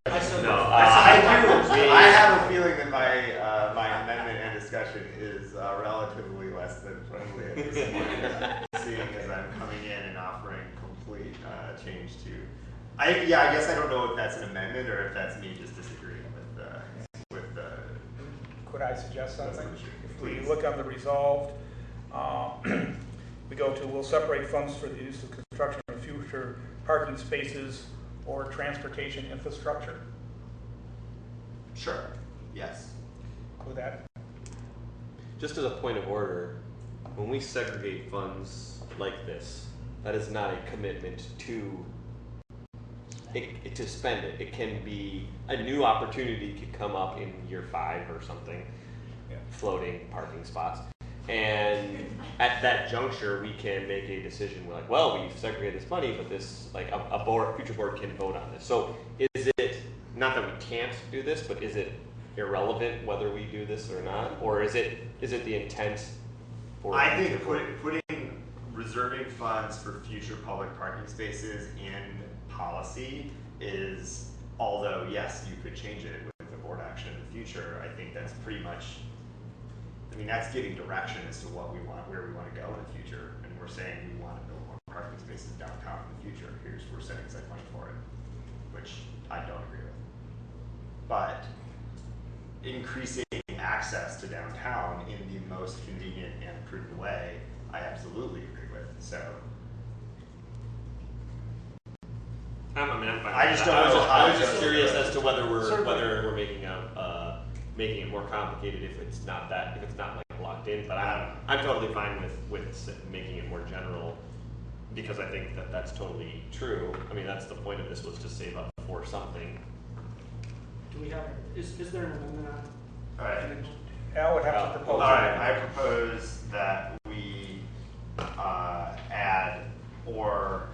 have a feeling that my amendment and discussion is relatively less than friendly at this point, seeing as I'm coming in and offering complete change to. I guess I don't know if that's an amendment or if that's me just disagreeing with the. Could I suggest something? Resolution. If we Please. look on the resolved, we go to, we'll separate funds for the use of construction of future parking spaces or transportation infrastructure. Sure. Yes. With that, Just as a point of order, when we segregate funds like this, that is not a commitment to spend it. It can be a new opportunity could come up in year 5 or something, floating parking spots. And at that juncture, we can make a decision. We're like, well, we've segregated this money, but this, like, a future board can vote on this. So is it, not that we can't do this, but is it irrelevant whether we do this or not? Or is it the intent for I future think board? putting reserving funds for future public parking spaces in policy is, although yes, you could change it with a board action in the future, I think that's pretty much, that's giving direction as to what we want, where we want to go in the future, and we're saying we want to build more parking spaces downtown in the future. We're setting aside money for it, which I don't agree with. But increasing access to downtown in the most convenient and prudent way, I absolutely agree with. So I'm fine. I with just that. don't know how I was to just go curious through it. as to whether we're Certainly. making it more complicated if it's not like locked in. But I'm totally fine with making it more general, because I think that's totally true. That's the point of this, was to save up for something. Do we have, is there an amendment on? all right. Al would have to propose. All right, I propose that we add or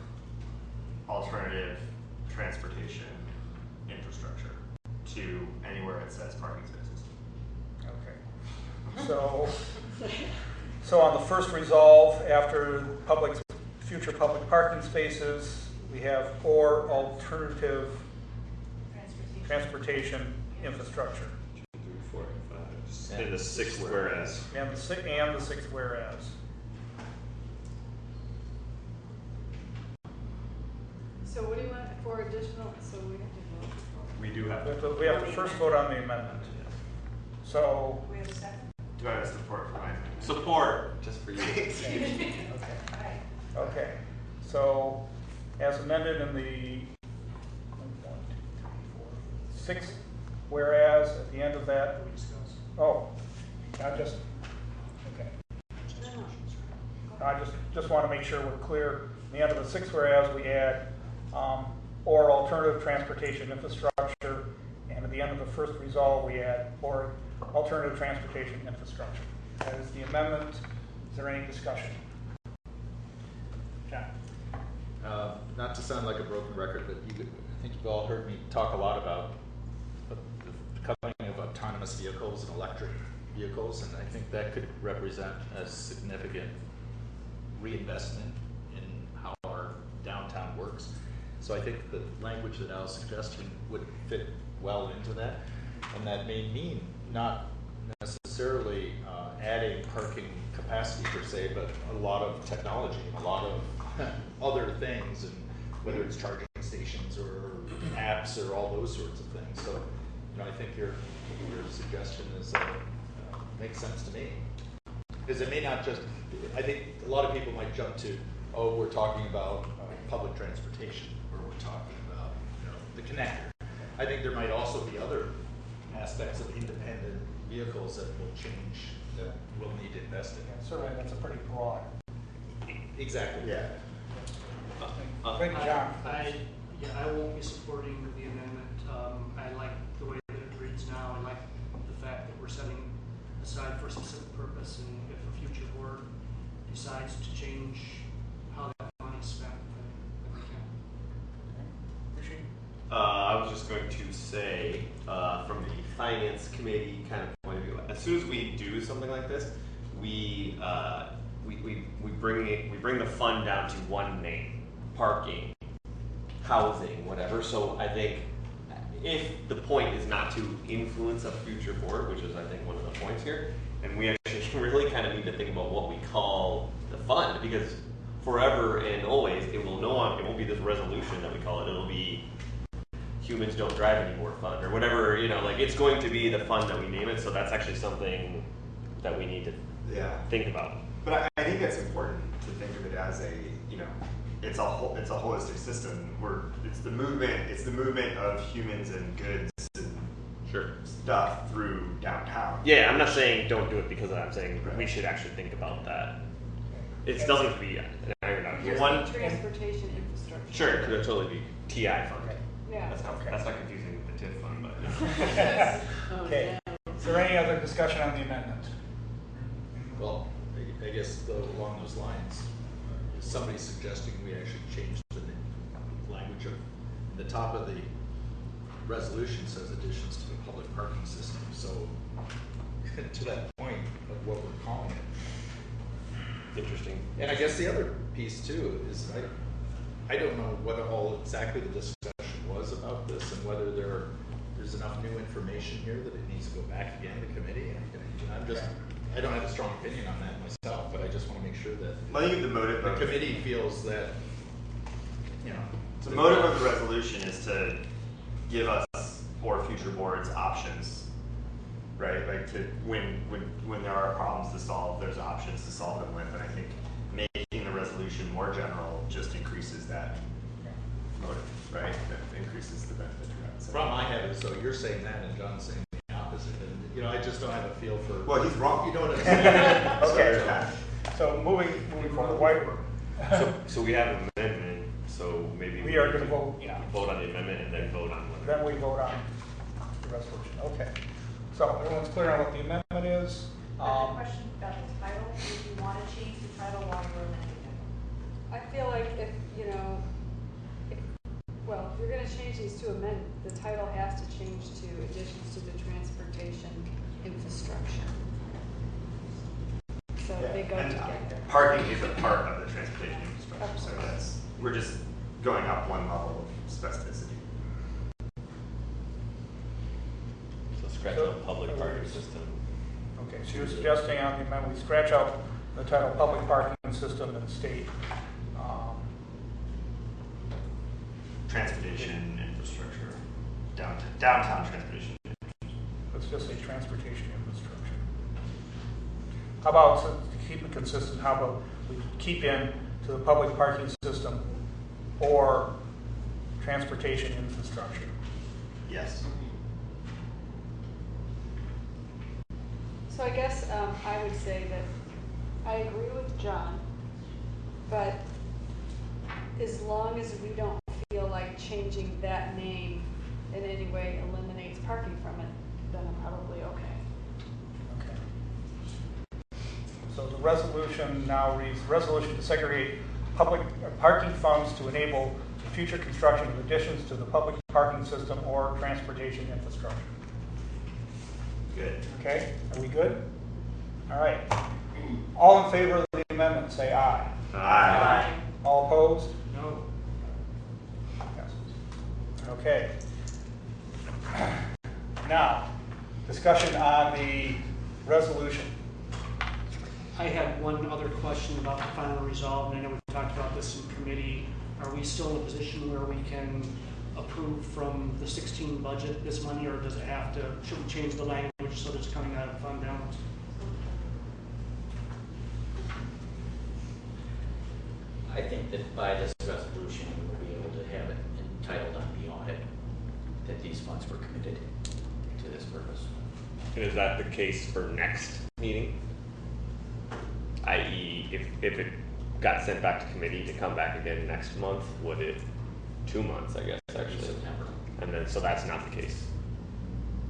alternative transportation infrastructure to anywhere it says parking spaces. Okay. So on the first resolve, after future public parking spaces, we have or alternative transportation infrastructure. 2, 3, 4, and 5. In the 6th whereas. And the sixth whereas. So what do you want for additional, so we have to vote? We do have We have to first vote on the amendment. So, We have a second? Do I have support for mine? Support, just for you. Okay, all right. okay. So, as amended in the 6th whereas, at the end of that, I just want to make sure we're clear. At the end of the 6th whereas, we add or alternative transportation infrastructure, and at the end of the first resolve, we add or alternative transportation infrastructure. That is the amendment. Is there any discussion? John? Not to sound like a broken record, but I think you've all heard me talk a lot about the coming of autonomous vehicles and electric vehicles, and I think that could represent a significant reinvestment in how our downtown works. So I think the language that Al's suggesting would fit well into that, and that may mean not necessarily adding parking capacity per se, but a lot of technology, a lot of things, and whether it's charging stations or apps or all those sorts of things. So, I think your suggestion is makes sense to me. Because it may not just, I think a lot of people might jump to, oh, we're talking about public transportation, or we're talking about the connector. I think there might also be other aspects of independent vehicles that will change, that we'll need to invest in. And certainly that's a pretty broad. Exactly. Yeah. Thank you, John. I won't be supporting the amendment. I like the way that it reads now. I like the fact that we're setting aside for a specific purpose, and if a future board decides to change how that money's spent, then we can. Appreciate it. I was just going to say, from the finance committee kind of point of view, as soon as we do something like this, we bring the fund down to one name: parking, housing, whatever. So I think if the point is not to influence a future board, which is I think one of the points here, and we actually really kind of need to think about what we call the fund, because forever and always it won't be this resolution that we call it. It'll be humans don't drive anymore fund or whatever, like it's going to be the fund that we name it. So that's actually something that we need to think about. But I think it's important to think of it as it's a holistic system where it's the movement of humans and goods and stuff through downtown. Yeah, I'm not saying don't do it because of that. I'm saying we should actually think about that. It doesn't have to be an iron out. One Transportation infrastructure. Sure, it could totally be TI fund. Yeah. That's not confusing with the TIF fund, but Okay. Is there any other discussion on the amendment? Well, I guess along those lines, is somebody suggesting we actually change the language of the top of the resolution says additions to the public parking system. So to that point of what we're calling it. interesting. And I guess the other piece too is I don't know what all exactly the discussion was about this and whether there's enough new information here that it needs to go back again to committee. And I don't have a strong opinion on that myself, but I just want to make sure that I think the motive the committee feels that the motive of the resolution is to give us or future boards options, right? Like to when there are problems to solve, there's options to solve them with. And I think making the resolution more general just increases that motive, right? That increases the benefit to that. So. Problem I have is so you're saying that and John's saying the opposite, and I just don't have a feel for. Well, he's wrong. You know what I'm saying? Okay. So moving forward, So we have an amendment. So maybe we are going to vote. Vote on the amendment and then vote on whether. Then we vote on the resolution. Okay. So everyone's clear on what the amendment is. I have a question about the title. Do you want to change the title while you're amending it? I feel like if you're going to change these to amend, the title has to change to additions to the transportation infrastructure. So they go together. Parking is a part of the transportation infrastructure, so we're just going up one level of specificity. So scratch out public parking system. Okay, so you're suggesting on the amendment we scratch out the title public parking system and state transportation infrastructure, downtown transportation infrastructure. let's just say transportation infrastructure. How about, to keep it consistent, how about we keep in to the public parking system or transportation infrastructure? Yes. So I guess I would say that I agree with John, but as long as we don't feel like changing that name in any way eliminates parking from it, then I'm probably okay. Okay. So the resolution now reads, resolution to segregate public parking funds to enable the future construction of additions to the public parking system or transportation infrastructure. Good. Okay, are we good? All right. All in favor of the amendment, say aye. Aye. All opposed? No. Okay. Now, discussion on the resolution. I had one other question about the final resolve, and I know we talked about this in committee. are we still in a position where we can approve from the 16 budget this money, or does it have to, should we change the language so that it's coming out of fund balance? I think that by this resolution, we will be able to have it entitled on the audit that these funds were committed to this purpose. And is that the case for next meeting? I.e., if it got sent back to committee to come back again next month, would it 2 months, I guess, actually? September. And then, so that's not the case.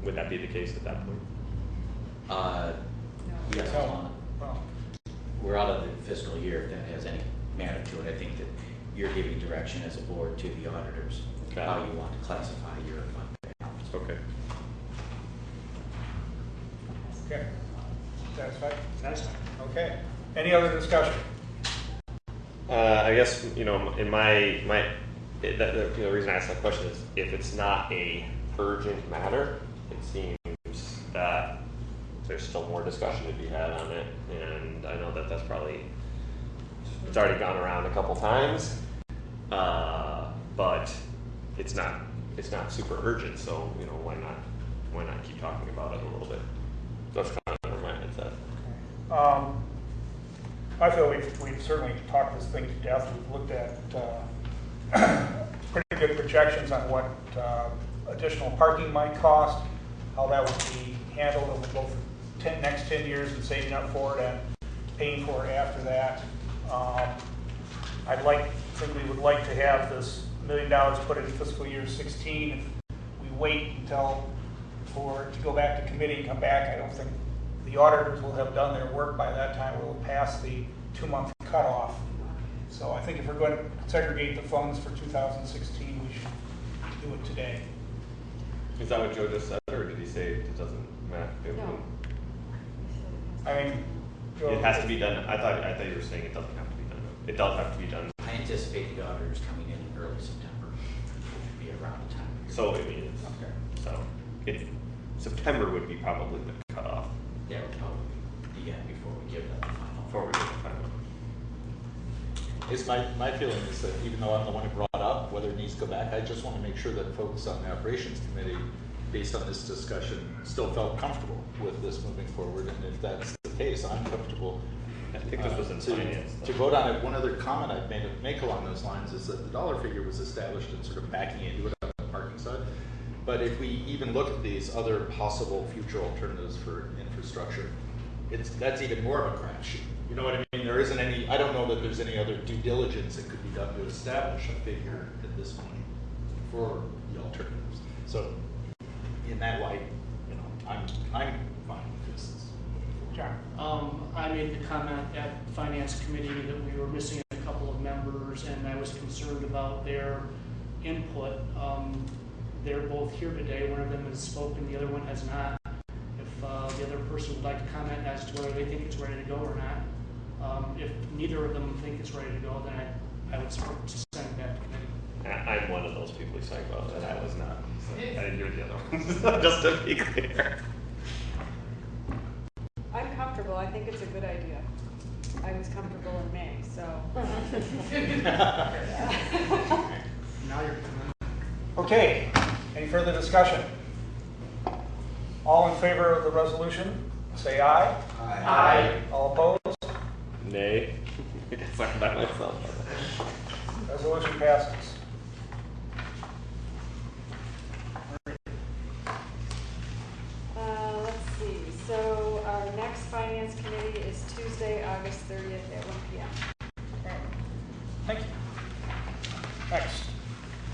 Would that be the case at that point? Yes, No. Well, we're out of the fiscal year, if that has any matter to it. I think that you're giving direction as a board to the auditors, Okay. how you want to classify your fund balance. Okay. okay. Satisfied? Satisfied. Okay. Any other discussion? I guess, you know, in the reason I asked that question is if it's not a urgent matter, it seems that there's still more discussion to be had on it, and I know that that's probably, it's already gone around a couple times, but it's not super urgent, so, you know, why not keep talking about it a little bit? That's kind of where my head's at. I feel we've certainly talked this thing to death. We've looked at pretty good projections on what additional parking might cost, how that would be handled over both the next 10 years and saving up for it and paying for it after that. I think we would like to have this $1 million put in fiscal year 16. If we wait until to go back to committee and come back, I don't think the auditors will have done their work by that time. We'll pass the 2-month cutoff. So I think if we're going to segregate the funds for 2016, we should do it today. Is that what Joe just said, or did he say it doesn't matter? No. I mean, It has to be done. I thought you were saying it doesn't have to be done. It does have to be done. I anticipate the auditors coming in early September, which would be around the time. So it means September would be probably the cutoff That would probably be before we give them the final. before we get the final. Is my feeling is that even though I'm the one who brought up whether it needs to go back, I just want to make sure that folks on the operations committee, based on this discussion, still felt comfortable with this moving forward. And if that's the case, I'm comfortable. I think this was in finance. To vote on it. One other comment I'd make along those lines is that the dollar figure was established and sort of backing into it on the parking side. But if we even look at these other possible future alternatives for infrastructure, that's even more of a crapshoot. You know what I mean? There isn't any, I don't know that there's any other due diligence that could be done to establish a figure at this point for the alternatives. So in that light, you know, I'm fine with this. John. I made the comment at Finance Committee that we were missing a couple of members, and I was concerned about their input. They're both here today. One of them has spoken, the other one has not. If the other person would like to comment as to whether they think it's ready to go or not. If neither of them think it's ready to go, then I would support to send it back to committee. I'm one of those people who's talking about that. I was not. So I didn't hear the other one. Just to be clear. I'm comfortable, I think it's a good idea. I was comfortable in May, so. Now you're Okay, any further discussion? All in favor of the resolution, say aye. Aye. All opposed? Nay. I guess I'm by myself. Resolution passes. Let's see, so our next finance committee is Tuesday, August 30th at 1 p.m. Thank you. Next,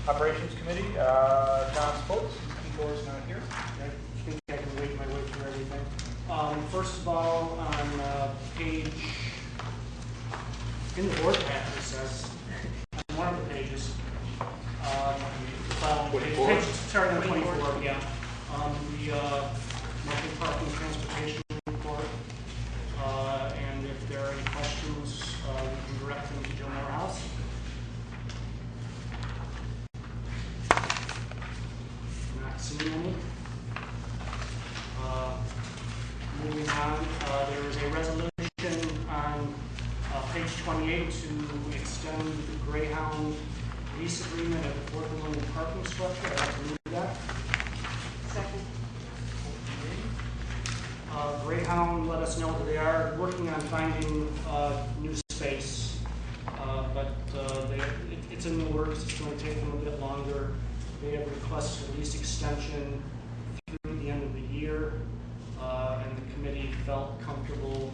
Operations Committee, John Spokes, Igor's not here. I think I can wait my way through everything. First of all, on page, in the board packet, it says, on one of the pages, starting on 24, yeah. The monthly parking transportation report, and if there are any questions, we can direct them to Joe Morehouse. Not seeing any. Moving on, there is a resolution on page 28 to extend the Greyhound lease agreement at the 4th Millennium Parking Structure. I'd like to move that. Second. Greyhound let us know that they are working on finding new space, but it's in the works. It's going to take them a bit longer. They have requested a lease extension through the end of the year, and the committee felt comfortable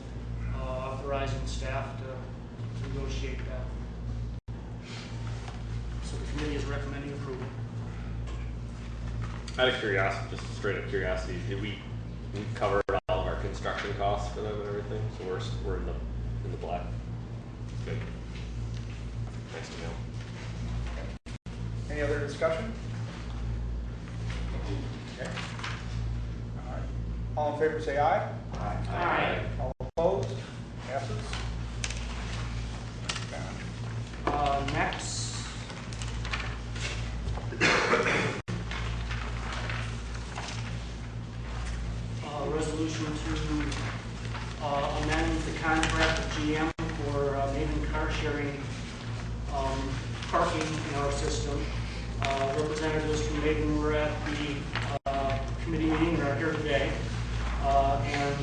authorizing staff to negotiate that. So the committee is recommending approval. Out of curiosity, just straight up curiosity, did we covered all of our construction costs for them and everything, so we're in the black. Good. Nice to know. Any other discussion? Okay. All right. All in favor say aye. Aye. Aye. All opposed? Passes. Next, resolution to amend the contract with GM for Maven car sharing parking in our system. Representatives from Maven were at the committee meeting and are here today, and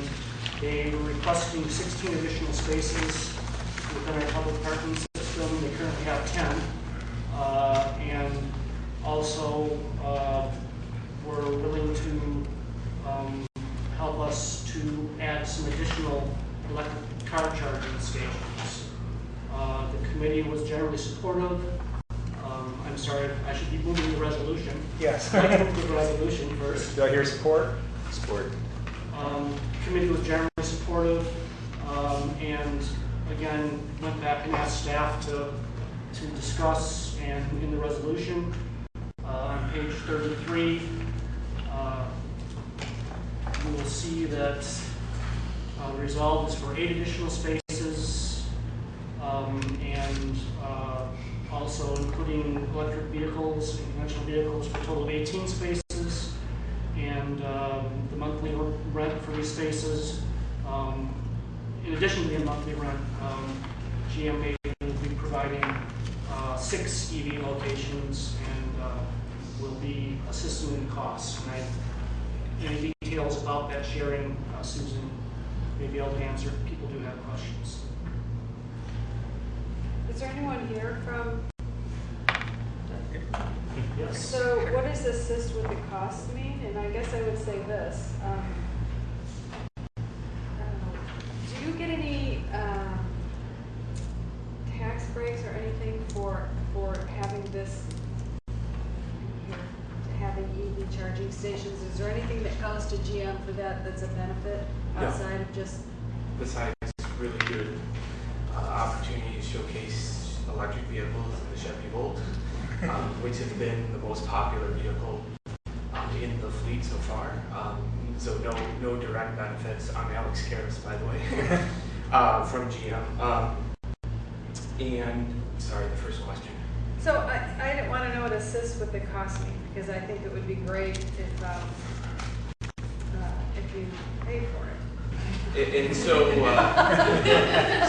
they were requesting 16 additional spaces within our public parking system. They currently have 10, and also were willing to help us to add some additional electric car charging stations. The committee was generally supportive. I'm sorry, I should be moving the resolution. Yes. Let's move the resolution first. Do I hear support? Support. Committee was generally supportive, and again, went back and asked staff to discuss, and in the resolution, on page 33, you will see that the resolve is for 8 additional spaces, and also including electric vehicles and conventional vehicles for a total of 18 spaces, and the monthly rent for these spaces. In addition to the monthly rent, GM will be providing 6 EV locations and will be assisting in costs. And any details about that sharing, Susan may be able to answer if people do have questions. Is there anyone here from, Yes? so what does assist with the cost mean? And I guess I would say this. Do you get any tax breaks or anything for having this, having EV charging stations? Is there anything that comes to GM for that that's a benefit outside of just? Besides really good opportunity to showcase electric vehicles in the Chevy Volt, which has been the most popular vehicle in the fleet so far. So no direct benefits. I'm Alex Karras, by the way, from GM. And sorry, the first question. So I want to know what assists with the cost mean, because I think it would be great if you pay for it. And so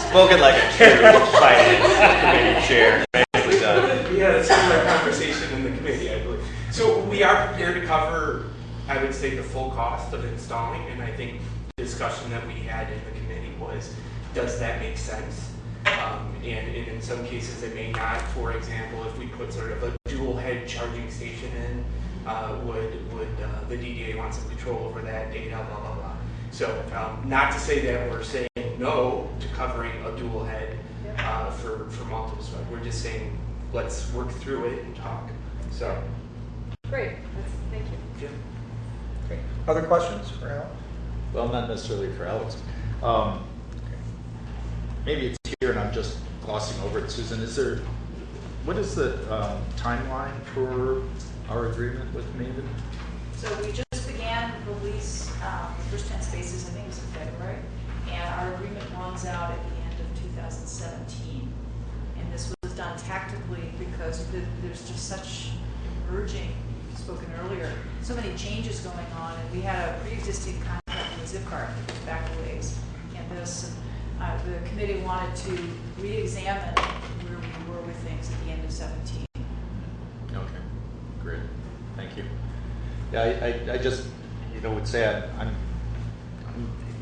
Spoken like a true finance committee chair. Nicely done. we had a similar conversation in the committee, I believe. So we are prepared to cover, I would say, the full cost of installing, and I think the discussion that we had in the committee was, does that make sense? And in some cases it may not. For example, if we put sort of a dual head charging station in, would the DDA want some control over that data, blah, blah, blah. So not to say that we're saying no to covering a dual head for multiple spots. We're just saying let's work through it and talk. So Great, thank you. yeah. Okay. Other questions for Alex? Well, not necessarily for Alex. Maybe it's here and I'm just glossing over it, Susan. What is the timeline for our agreement with Maven? So we just began the lease, the first 10 spaces, I think it was in February, and our agreement runs out at the end of 2017. And this was done tactically because there's just such emerging, you've spoken earlier, so many changes going on, and we had a pre-existing contract with Zipcar that goes back a ways, and this, the committee wanted to re-examine where we were with things at the end of 17. Yeah, I just, would say I'm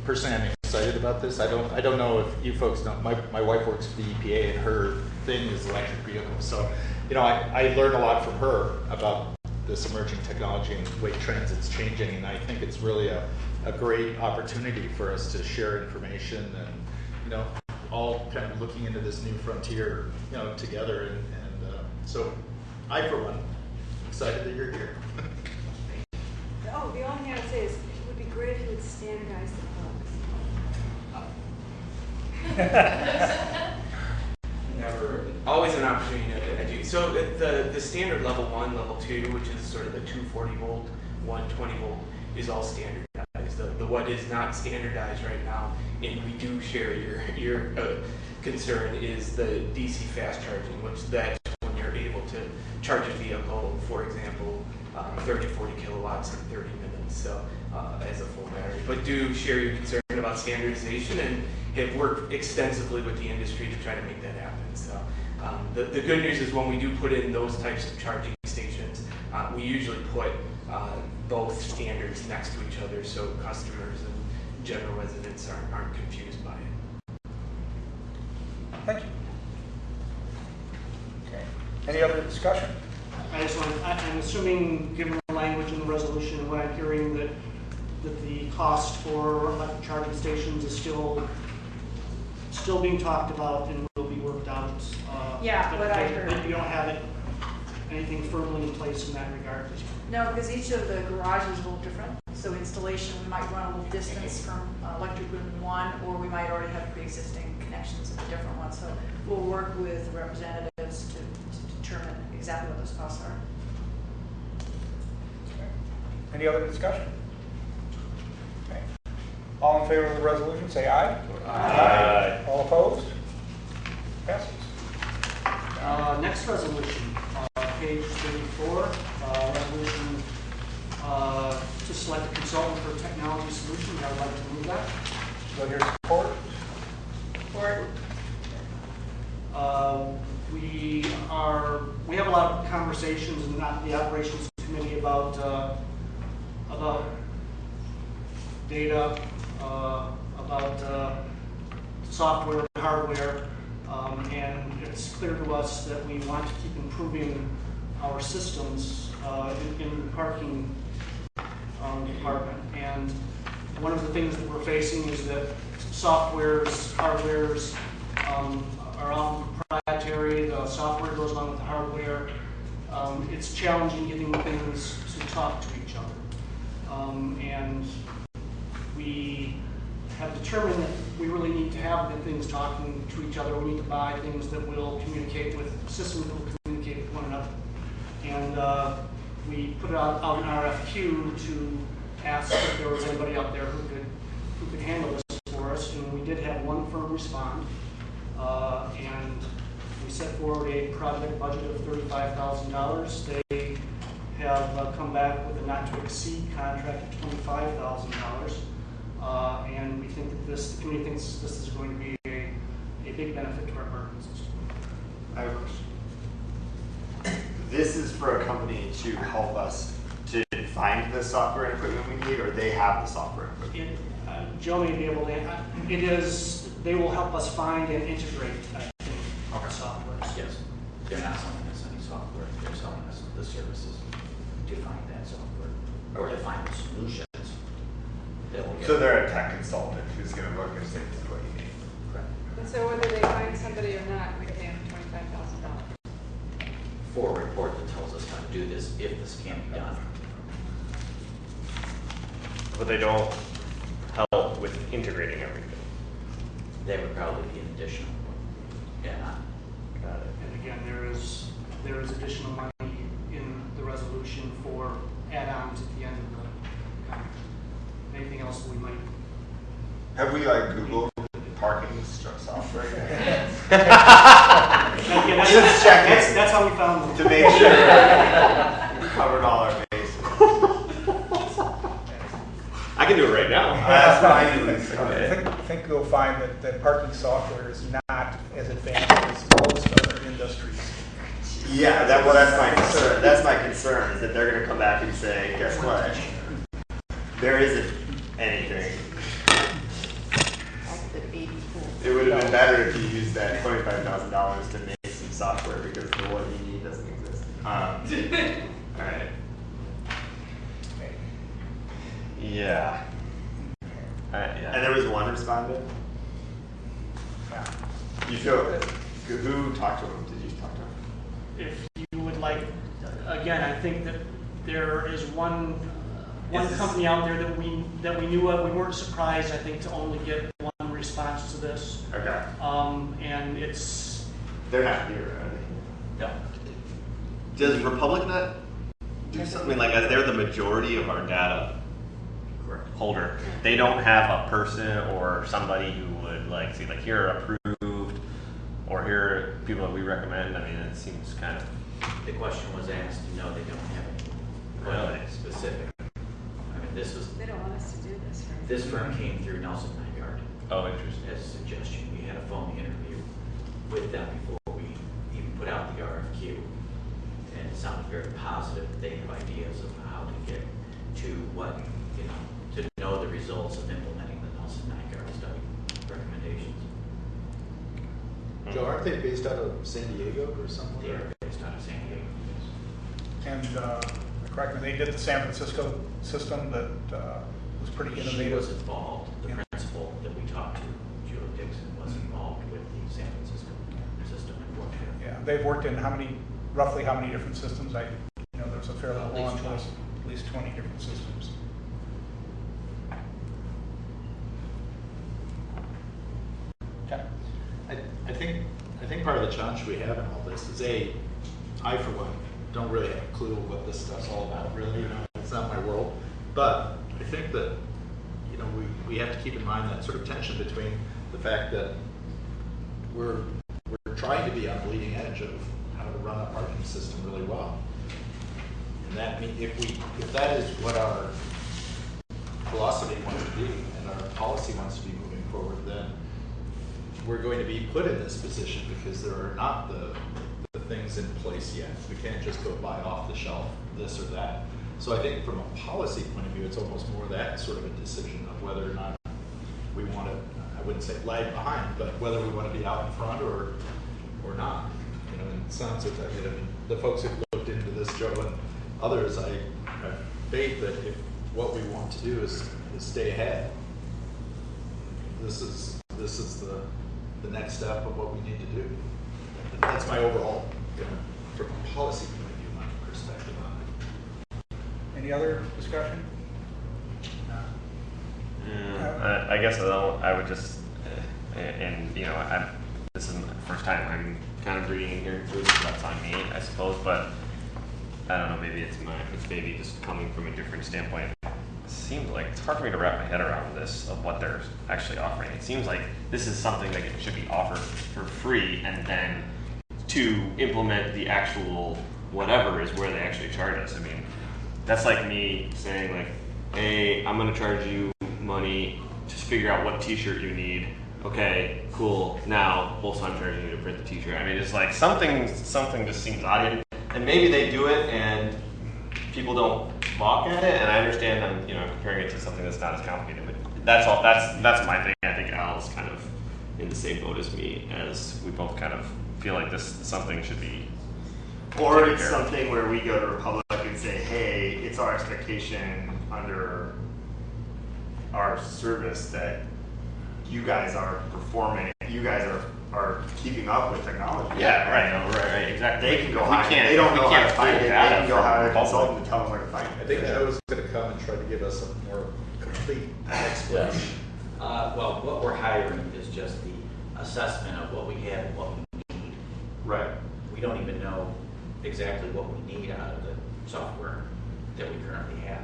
personally I'm excited about this. I don't know if you folks know. My wife works for the EPA, and her thing is electric vehicles. So, I learn a lot from her about this emerging technology and the way transit's changing, and I think it's really a great opportunity for us to share information and, all kind of looking into this new frontier, together. And so I, for one, am excited that you're here. Oh, the only thing I would say is it would be great if you would standardize the plugs. Never, always an opportunity to do. So the standard level 1, level 2, which is sort of the 240 volt, 120 volt, is all standardized. The what is not standardized right now, and we do share your concern, is the DC fast charging, which that's when you're able to charge a vehicle, for example, 30, 40 kilowatts in 30 minutes, so as a full battery. But do share your concern about standardization and have worked extensively with the industry to try to make that happen. So the good news is when we do put in those types of charging stations, we usually put both standards next to each other so customers and general residents aren't confused by it. Thank you. Okay. Any other discussion? I'm assuming, given the language in the resolution and what I'm hearing, that the cost for electric charging stations is still being talked about and will be worked out. Yeah, what I heard. But you don't have anything firmly in place in that regard. No, because each of the garages is a little different. So installation, we might run a little distance from electric in one, or we might already have pre-existing connections in a different one. So we'll work with representatives to determine exactly what those costs are. Okay. Any other discussion? Okay. All in favor of the resolution, say aye. Aye. All opposed? Passes. Next resolution, page 34, resolution to select a consultant for technology solutions. I would like to move that. Do I hear support? Support. We have a lot of conversations in the operations committee about data, about software, hardware, and it's clear to us that we want to keep improving our systems in the parking department. And one of the things that we're facing is that softwares, hardwares are often proprietary. The software goes along with the hardware. It's challenging getting things to talk to each other. And we have determined that we really need to have the things talking to each other. We need to buy things that will communicate with systems that will communicate with one another. And we put out an RFQ to ask if there was anybody out there who could handle this for us. And we did have one firm respond. And we set forward a project budget of $35,000. They have come back with a not to exceed contract of $25,000. And we think that the community thinks this is going to be a big benefit to our parking system. I have a question. This is for a company to help us to find the software and equipment we need, or they have the software and equipment? Joe may be able to, they will help us find and integrate, I think, software. Yes, they're not selling us any software, they're selling us the services to find that software, or to find the solutions that will get. So they're a tech consultant who's going to look and say, this is what you need. Correct. And so whether they find somebody or not, we pay them $25,000. For a report that tells us how to do this, if this can be done. But they don't help with integrating everything. That would probably be an additional add-on. Got it. And again, there is additional money in the resolution for add-ons at the end of the contract. Anything else we might? Have we Googled parking software? Just checking. That's how we found them. To make sure we covered all our bases. I can do it right now. That's fine. I think you'll find that parking software is not as advanced as most other industries. Yeah, that's my concern. That's my concern is that they're going to come back and say, guess what? There isn't anything. It would have been better if you used that $25,000 to make some software because the one you need doesn't exist. All right. Yeah. Yeah. And there was one respondent. Yeah. You feel who talked to him? Did you talk to him? If you would like, again, I think that there is one company out there that we knew of. We weren't surprised, I think, to only get one response to this. Okay. And it's. They're not here, are they? No. Does RepublicNet do something like as they're the majority of our data holder? They don't have a person or somebody who would like see like here are approved or here are people that we recommend. I mean, it seems kind of. The question was asked, no, they don't have any. Really? Specific. I mean, this was, They don't want us to do this, right? this firm came through Nelson Nygaard Oh, interesting. as a suggestion. We had a phone interview with them before we even put out the RFQ. And it sounded very positive. They have ideas of how to get to what, to know the results of implementing the Nelson Nygaard study recommendations. Joe, aren't they based out of San Diego or something? They are based out of San Diego. And correct me, they did the San Francisco system that was pretty She innovative. was involved, the Yeah. principal that we talked to, Joe Dixon, was involved with the San Francisco system and worked with. Yeah, they've worked in roughly how many different systems? There's a fairly At least long 20. list, at least 20 different systems. Okay. I think part of the challenge we have in all this is I for one don't really have a clue what this stuff's all about. Really, it's not my world. But I think that we have to keep in mind that sort of tension between the fact that we're trying to be on the leading edge of how to run a parking system really well. And that means if that is what our philosophy wants to be and our policy wants to be moving forward, then we're going to be put in this position because there are not the things in place yet. We can't just go buy off the shelf this or that. So I think from a policy point of view, it's almost more that sort of a decision of whether or not we want to, I wouldn't say lag behind, but whether we want to be out in front or not. And it sounds like I mean, the folks who've looked into this, Joe and others, I have faith that if what we want to do is stay ahead, this is the next step of what we need to do. That's my overall, from a policy point of view, my perspective on it. Any other discussion? I guess I would just, this isn't the first time I'm kind of reading and hearing through this, so that's on me, I suppose, but I don't know, maybe it's maybe just coming from a different standpoint. It seems like it's hard for me to wrap my head around this of what they're actually offering. It seems like this is something that should be offered for free, and then to implement the actual whatever is where they actually charge us. I mean, that's like me saying like, hey, I'm gonna charge you money to figure out what t-shirt you need. Okay, cool. Now also I'm charging you to print the t-shirt. I mean, it's like something just seems odd. And maybe they do it and people don't balk at it. And I understand I'm comparing it to something that's not as complicated. But that's all. That's my thing. I think Al's kind of in the same boat as me, as we both kind of feel like this something should be. Or it's something where we go to Republic and say, hey, it's our expectation under our service that you guys are performing, you guys are keeping up with technology. Yeah, right, exactly. They can go We hire, can't- they don't we know how can't to find pull it, they data can go from hire a Republic. consultant to tell them where to find it. I think Joe's going to come and try to give us a more complete explanation. Well, what we're hiring is just the assessment of what we have and what we need. Right. We don't even know exactly what we need out of the software that we currently have.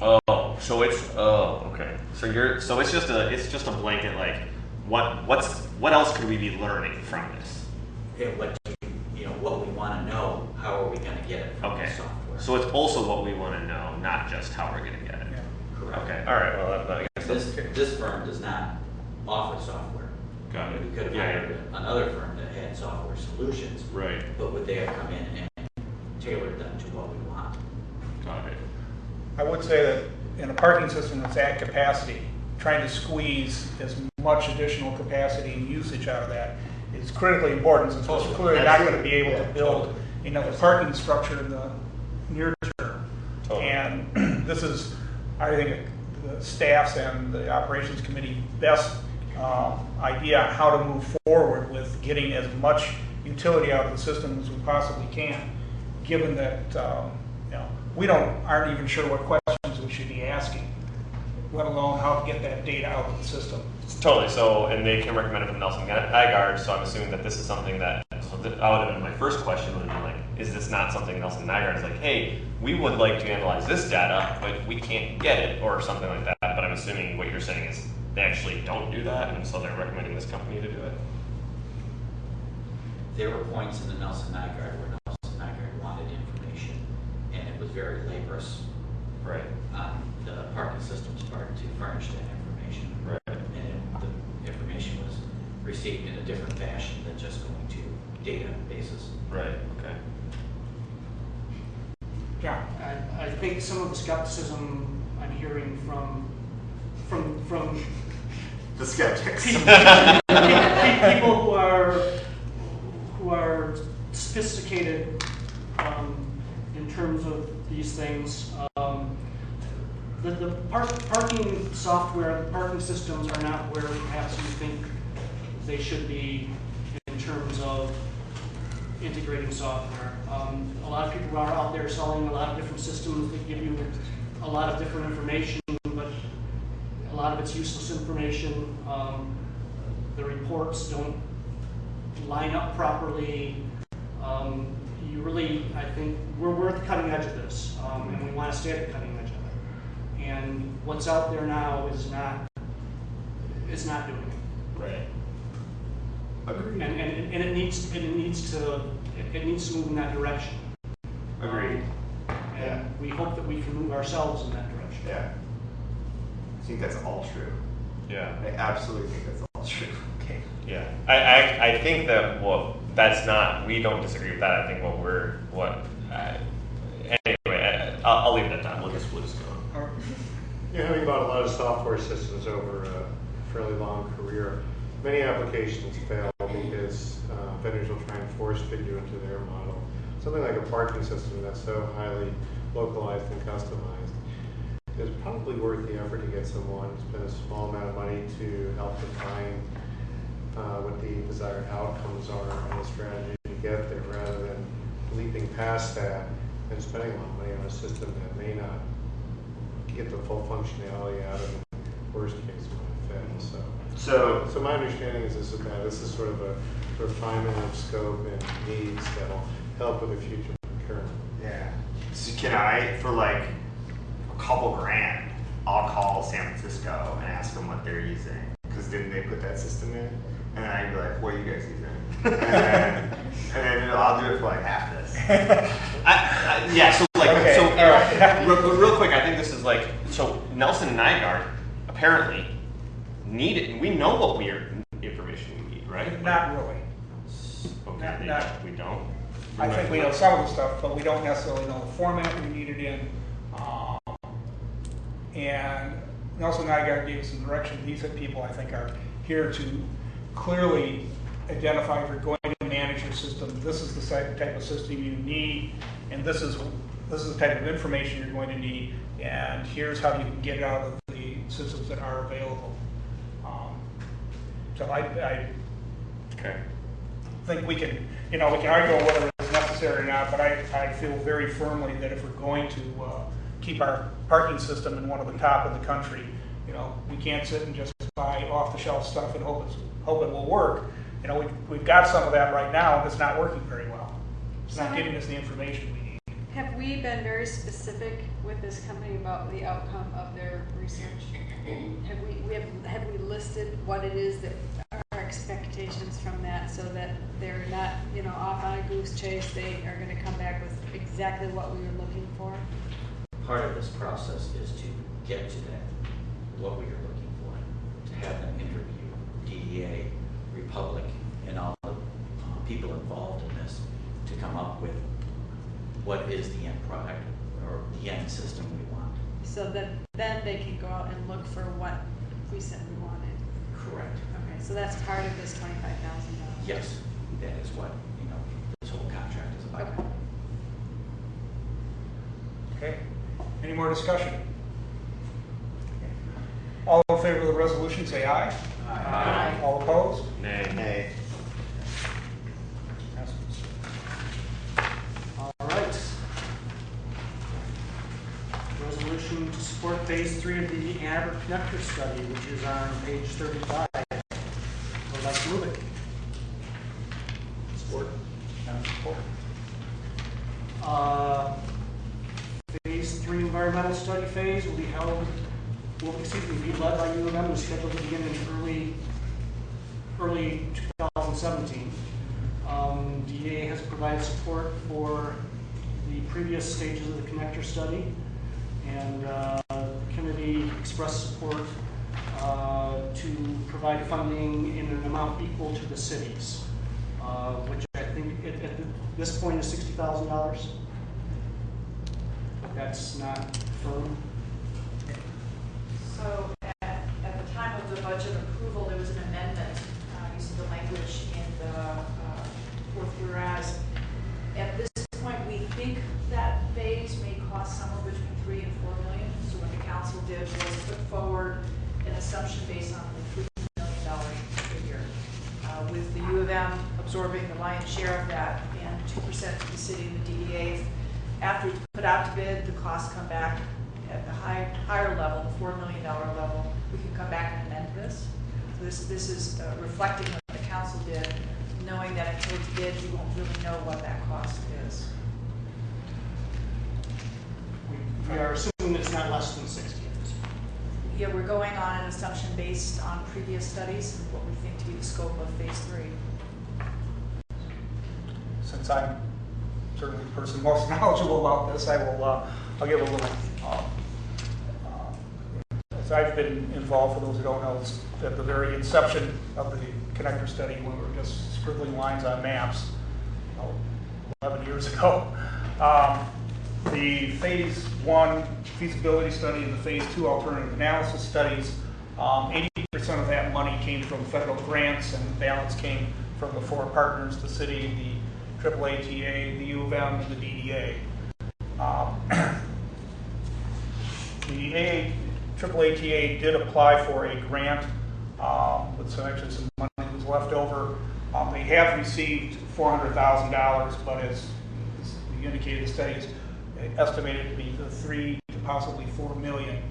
Oh, so okay. So it's just a blanket like what else could we be learning from this? And what we want to know, how are we going to get it from Okay. the software? So it's also what we want to know, not just how we're going to get it. Correct. Okay. All right. Well, I guess This firm does not offer software. Got it. We could have Yeah, hired another firm that had software solutions. Right. But would they have come in and tailored them to what we want? Got it. I would say that in a parking system that's at capacity, trying to squeeze as much additional capacity and usage out of that is critically important, since we're clearly not going to be able to build another parking structure in the near term. Totally. And this is, I think, the staff's and the operations committee best idea on how to move forward with getting as much utility out of the system as we possibly can, given that we aren't even sure what questions we should be asking, let alone how to get that data out of the system. Totally. So, and they can recommend it from Nelson Nygaard. So I'm assuming that this is something that. So that would have been my first question. Would have been like, is this not something Nelson Nygaard is like? Hey, we would like to analyze this data, but we can't get it, or something like that. But I'm assuming what you're saying is they actually don't do that, and so they're recommending this company to do it. There were points in the Nelson Nygaard where Nelson Nygaard wanted information, and it was very laborious Right. on the parking system's part to furnish that information. Right. And the information was received in a different fashion than just going to databases. Right. Okay. Yeah. I think some of the skepticism I'm hearing from The skeptics. people who are sophisticated in terms of these things. The parking software, the parking systems are not where perhaps you think they should be in terms of integrating software. A lot of people are out there selling a lot of different systems that give you a lot of different information, but a lot of it's useless information. The reports don't line up properly. You really, I think, we're at the cutting edge of this, and we want to stay at the cutting edge of it. And what's out there now is not doing it. Right. Agreed. And it needs to move in that direction. Agreed. And we hope that we can move ourselves in that direction. Yeah. I think that's all true. Yeah. I absolutely think that's all true. Okay. Yeah. I think that that's not. We don't disagree with that. I think anyway, I'll leave it at that. We'll just go on. Yeah, having bought a lot of software systems over a fairly long career, many applications fail because vendors will try and force fit you into their model. Something like a parking system that's so highly localized and customized is probably worth the effort to get someone to spend a small amount of money to help define what the desired outcomes are and the strategy to get there, rather than leaping past that and spending a lot of money on a system that may not get the full functionality out of it. Worst case might fail. So my understanding is this is sort of a refinement of scope and needs that will help with the future procurement. Yeah. So can I, for like a couple grand, I'll call San Francisco and ask them what they're using, because didn't they put that system in? And then I'd be like, what are you guys using? and then I'll do it for like half this. Yeah. So like, Okay. so All right. real quick, I think this is like, so Nelson Nygaard apparently needed. We know what information we need, right? Not really. Okay. not- we don't. I think we know some of the stuff, but we don't necessarily know the format we need it in. And Nelson Nygaard gave us some direction. These are people I think are here to clearly identify if you're going to manage your system. This is the type of system you need, and this is the type of information you're going to need, and here's how you can get it out of the systems that are available. So I Okay. think we can argue on whether it's necessary or not, but I feel very firmly that if we're going to keep our parking system in one of the top of the country, we can't sit and just buy off-the-shelf stuff and hope it will work. We've got some of that right now, and it's not working very well. It's not giving us the information we need. Have we been very specific with this company about the outcome of their research? Have we listed what it is that our expectations from that, so that they're not off on a goose chase? They are going to come back with exactly what we were looking for. Part of this process is to get to that, what we are looking for, to have them interview DDA public and all the people involved in this to come up with what is the end product or the end system we want. So that then they can go out and look for what we said we wanted. Correct. Okay, so that's part of this $25,000. Yes, that is what, this whole contract is about. Okay. Okay, any more discussion? All in favor of the resolution, say aye. Aye. All opposed? Nay. Nay. All right. Resolution to support phase 3 of the Arbor Connector Study, which is on page 35. Would like to move it. Support. Support. Phase 3 environmental study phase will be be led by U of M and scheduled to begin in early 2017. DDA has provided support for the previous stages of the connector study, and the committee expressed support to provide funding in an amount equal to the city's, which I think at this point is $60,000. But that's not firm. So at the time of the budget approval, there was an amendment, you see the language in the fourth whereas. At this point, we think that phase may cost somewhere between $3 and $4 million. So what the council did was put forward an assumption based on the $3 million figure, with the U of M absorbing the lion's share of that and 2% to the city and the DDA. After we put out to bid, the costs come back at the higher level, the $4 million level. We can come back and amend this. So this is reflecting what the council did, knowing that until it's bid, we won't really know what that cost is. We are assuming it's not less than 60. Yeah, we're going on an assumption based on previous studies and what we think to be the scope of phase 3. Since I'm certainly the person most knowledgeable about this, I will, I'll give a little, as I've been involved, for those who don't know, at the very inception of the connector study, when we were just scribbling lines on maps, 11 years ago. The phase 1 feasibility study and the phase 2 alternative analysis studies, 80% of that money came from federal grants, and the balance came from the 4 partners, the city, the AAATA, the U of M, and the DDA. The AAATA did apply for a grant with some money that was left over. They have received $400,000, but as you indicated, the study is estimated to be the $3 to possibly $4 million.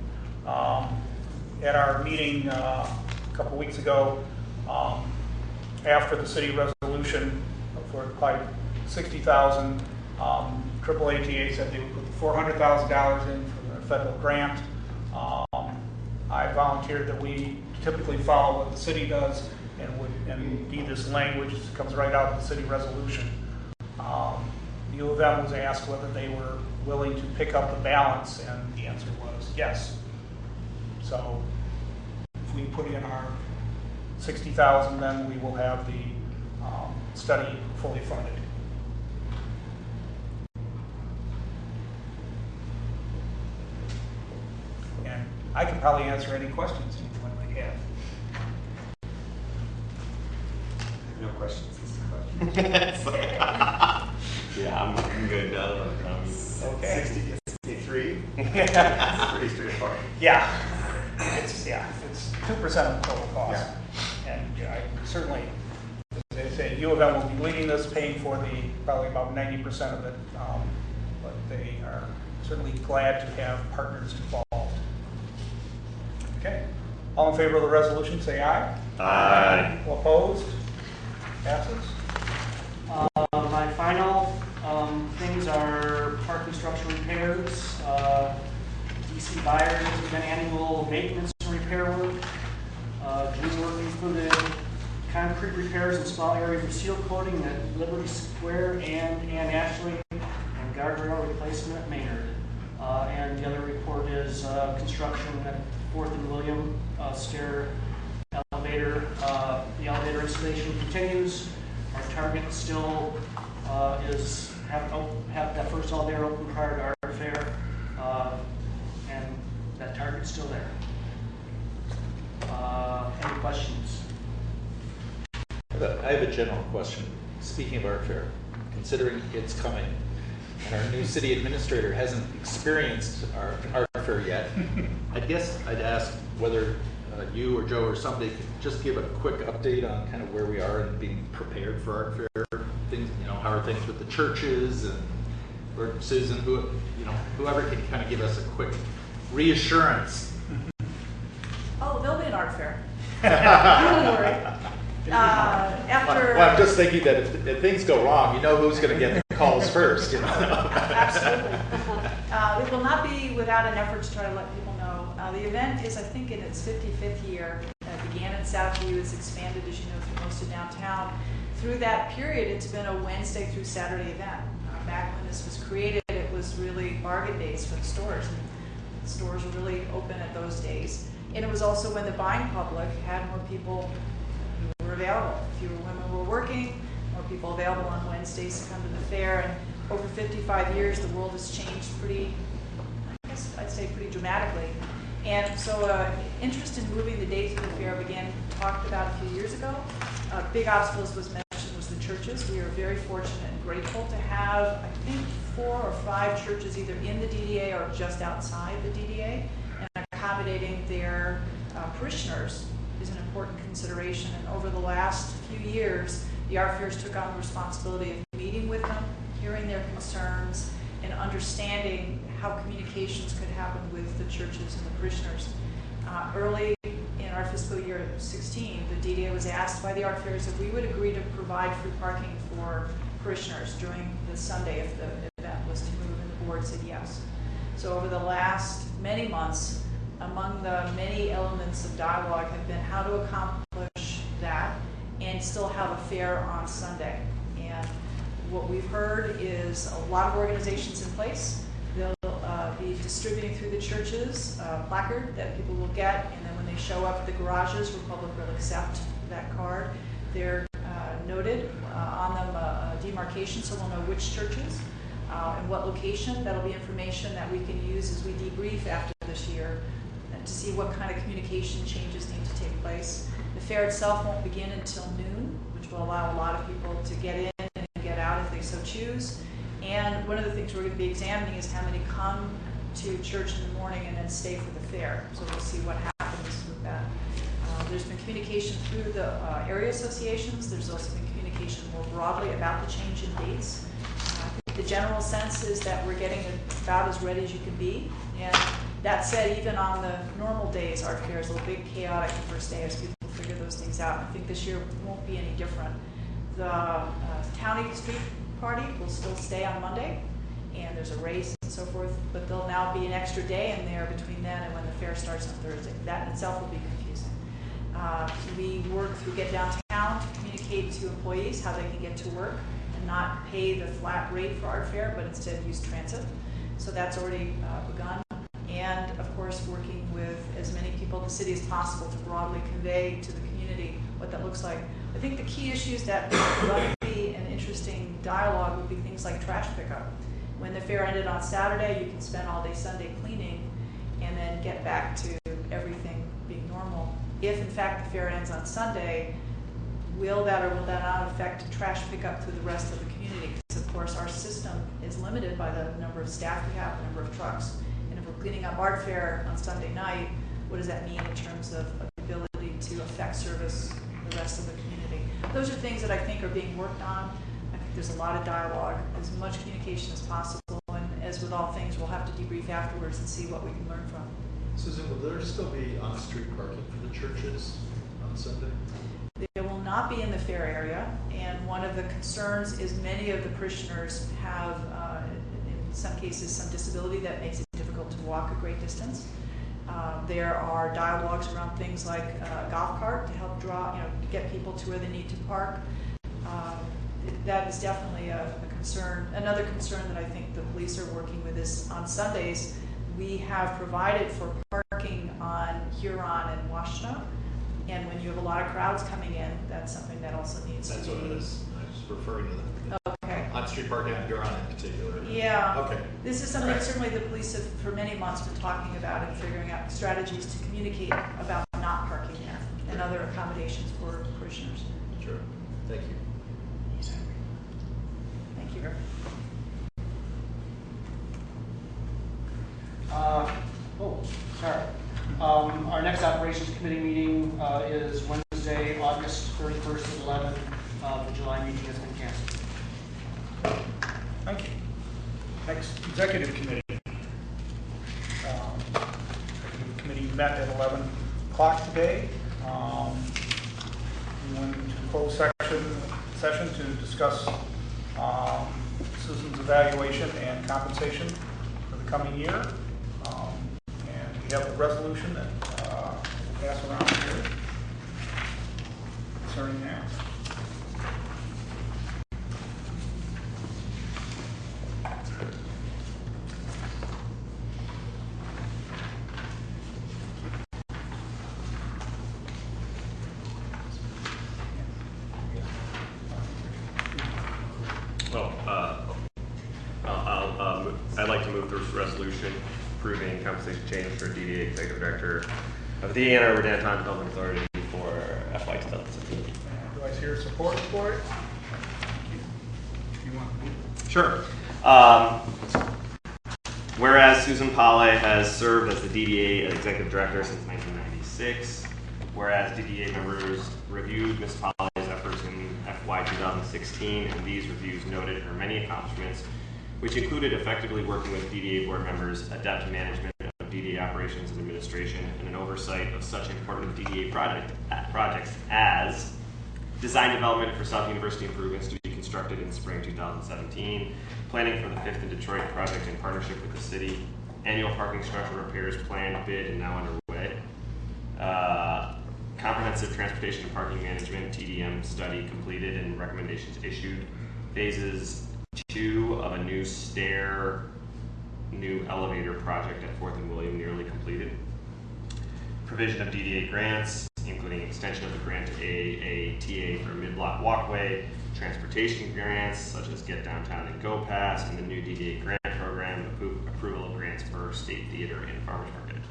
At our meeting a couple weeks ago, after the city resolution for like $60,000, AAATA said they would put $400,000 in for the federal grant. I volunteered that we typically follow what the city does and need this language that comes right out of the city resolution. The U of M was asked whether they were willing to pick up the balance, and the answer was yes. So if we put in our $60,000, then we will have the study fully funded. And I can probably answer any questions anyone might have. No questions. Yeah, I'm good. Okay. 63. Yeah. Pretty straightforward. Yeah, it's 2% of the total cost, and I certainly, as I say, U of M will be leading this, paying for probably about 90% of it, but they are certainly glad to have partners involved. Okay, all in favor of the resolution, say aye. Aye. All opposed? Passes. My final things are parking structure repairs. DC Byers has been annual maintenance and repair work. June work included concrete repairs in small areas of seal coating at Liberty Square and Ashley, and guardrail replacement at Maynard. And the other report is construction at 4th and William, stair elevator. The elevator installation continues. Our target still is have that first all day open prior to art fair, and that target's still there. Any questions? I have a general question. Speaking of art fair, considering it's coming, and our new city administrator hasn't experienced our art fair yet, I guess I'd ask whether you or Joe or somebody could just give a quick update on kind of where we are in being prepared for art fair. Things, how are things with the churches, and or Susan, whoever can kind of give us a quick reassurance. Oh, there'll be an art fair. Don't worry. After. Well, I'm just thinking that if things go wrong, who's going to get the calls first. Absolutely. It will not be without an effort to try to let people know. The event is, I think, in its 55th year. It began in Southview, it's expanded, as you know, through most of downtown. Through that period, it's been a Wednesday through Saturday event. Back when this was created, it was really bargain days for the stores. And the stores were really open at those days. And it was also when the buying public had more people who were available. Fewer women were working, more people available on Wednesdays to come to the fair. And over 55 years, the world has changed pretty dramatically. And so interest in moving the dates of the fair began talked about a few years ago. Big obstacles was mentioned was the churches. We are very fortunate and grateful to have, I think, 4 or 5 churches either in the DDA or just outside the DDA. And accommodating their parishioners is an important consideration. And over the last few years, the art fairs took on the responsibility of meeting with them, hearing their concerns, and understanding how communications could happen with the churches and the parishioners. Early in our fiscal year 16, the DDA was asked by the art fairs if we would agree to provide free parking for parishioners during the Sunday if the event was to move, and the board said yes. So over the last many months, among the many elements of dialogue have been how to accomplish that and still have a fair on Sunday. And what we've heard is a lot of organizations in place. They'll be distributing through the churches a placard that people will get, and then when they show up at the garages, Republic will accept that card. They're noted on them a demarcation, so we'll know which churches and what location. That'll be information that we can use as we debrief after this year to see what kind of communication changes need to take place. The fair itself won't begin until noon, which will allow a lot of people to get in and get out if they so choose. And one of the things we're going to be examining is how many come to church in the morning and then stay for the fair. So we'll see what happens with that. There's been communication through the area associations. There's also been communication more broadly about the change in dates. The general sense is that we're getting about as ready as you can be. And that said, even on the normal days, our fair is a little bit chaotic the first day as people figure those things out. I think this year won't be any different. The County Street Party will still stay on Monday, and there's a race and so forth, but there'll now be an extra day in there between then and when the fair starts on Thursday. That in itself will be confusing. We work through Get Downtown to communicate to employees how they can get to work and not pay the flat rate for art fair, but instead use transit. So that's already begun. And of course, working with as many people in the city as possible to broadly convey to the community what that looks like. I think the key issues that will be an interesting dialogue would be things like trash pickup. When the fair ended on Saturday, you can spend all day Sunday cleaning and then get back to everything being normal. If in fact the fair ends on Sunday, will that or will that not affect trash pickup through the rest of the community? Because of course our system is limited by the number of staff we have, the number of trucks. And if we're cleaning up art fair on Sunday night, what does that mean in terms of ability to affect service the rest of the community? Those are things that I think are being worked on. I think there's a lot of dialogue, as much communication as possible, and as with all things, we'll have to debrief afterwards and see what we can learn from. Susan, will there still be on-street parking for the churches on Sunday? There will not be in the fair area, and one of the concerns is many of the parishioners have, in some cases, some disability that makes it difficult to walk a great distance. There are dialogues around things like a golf cart to help draw, get people to where they need to park. That is definitely a concern. Another concern that I think the police are working with is on Sundays, we have provided for parking on Huron and Washtenaw, And when you have a lot of crowds coming in, that's something that also needs to be. That's what it is. I was referring to the Okay. on-street parking on Huron in particular. Yeah. Okay. This is something All right. certainly the police have for many months been talking about and figuring out strategies to communicate about not parking there and other accommodations for parishioners. Sure. Thank you. Thank you. Our next operations committee meeting is Wednesday, August 31st at 11. The July meeting has been canceled. Thank you. Next, executive committee. Executive committee met at 11 o'clock today. We went into closed session to discuss Susan's evaluation and compensation for the coming year. And we have a resolution that we'll pass around here concerning that. I'd like to move this resolution approving compensation change for DDA Executive Director of the Ann Arbor Downtown Development Authority for FY 2017. Do I hear support for it? You want to? Sure. Whereas Susan Polley has served as the DDA Executive Director since 1996, whereas DDA members reviewed Ms. Polley's efforts in FY 2016, and these reviews noted her many accomplishments, which included effectively working with DDA board members, adept management of DDA operations and administration, and an oversight of such important DDA projects as design development for South University improvements to be constructed in spring 2017, planning for the 5th in Detroit project in partnership with the city, annual parking structure repairs planned, bid, and now underway, comprehensive transportation and parking management TDM study completed and recommendations issued, phases 2 of a new new elevator project at 4th and William nearly completed. Provision of DDA grants, including extension of the grant to AATA for a mid-block walkway, transportation grants such as Get Downtown and Go Pass, and the new DDA grant program, approval of grants for State Theater and Farmers Market.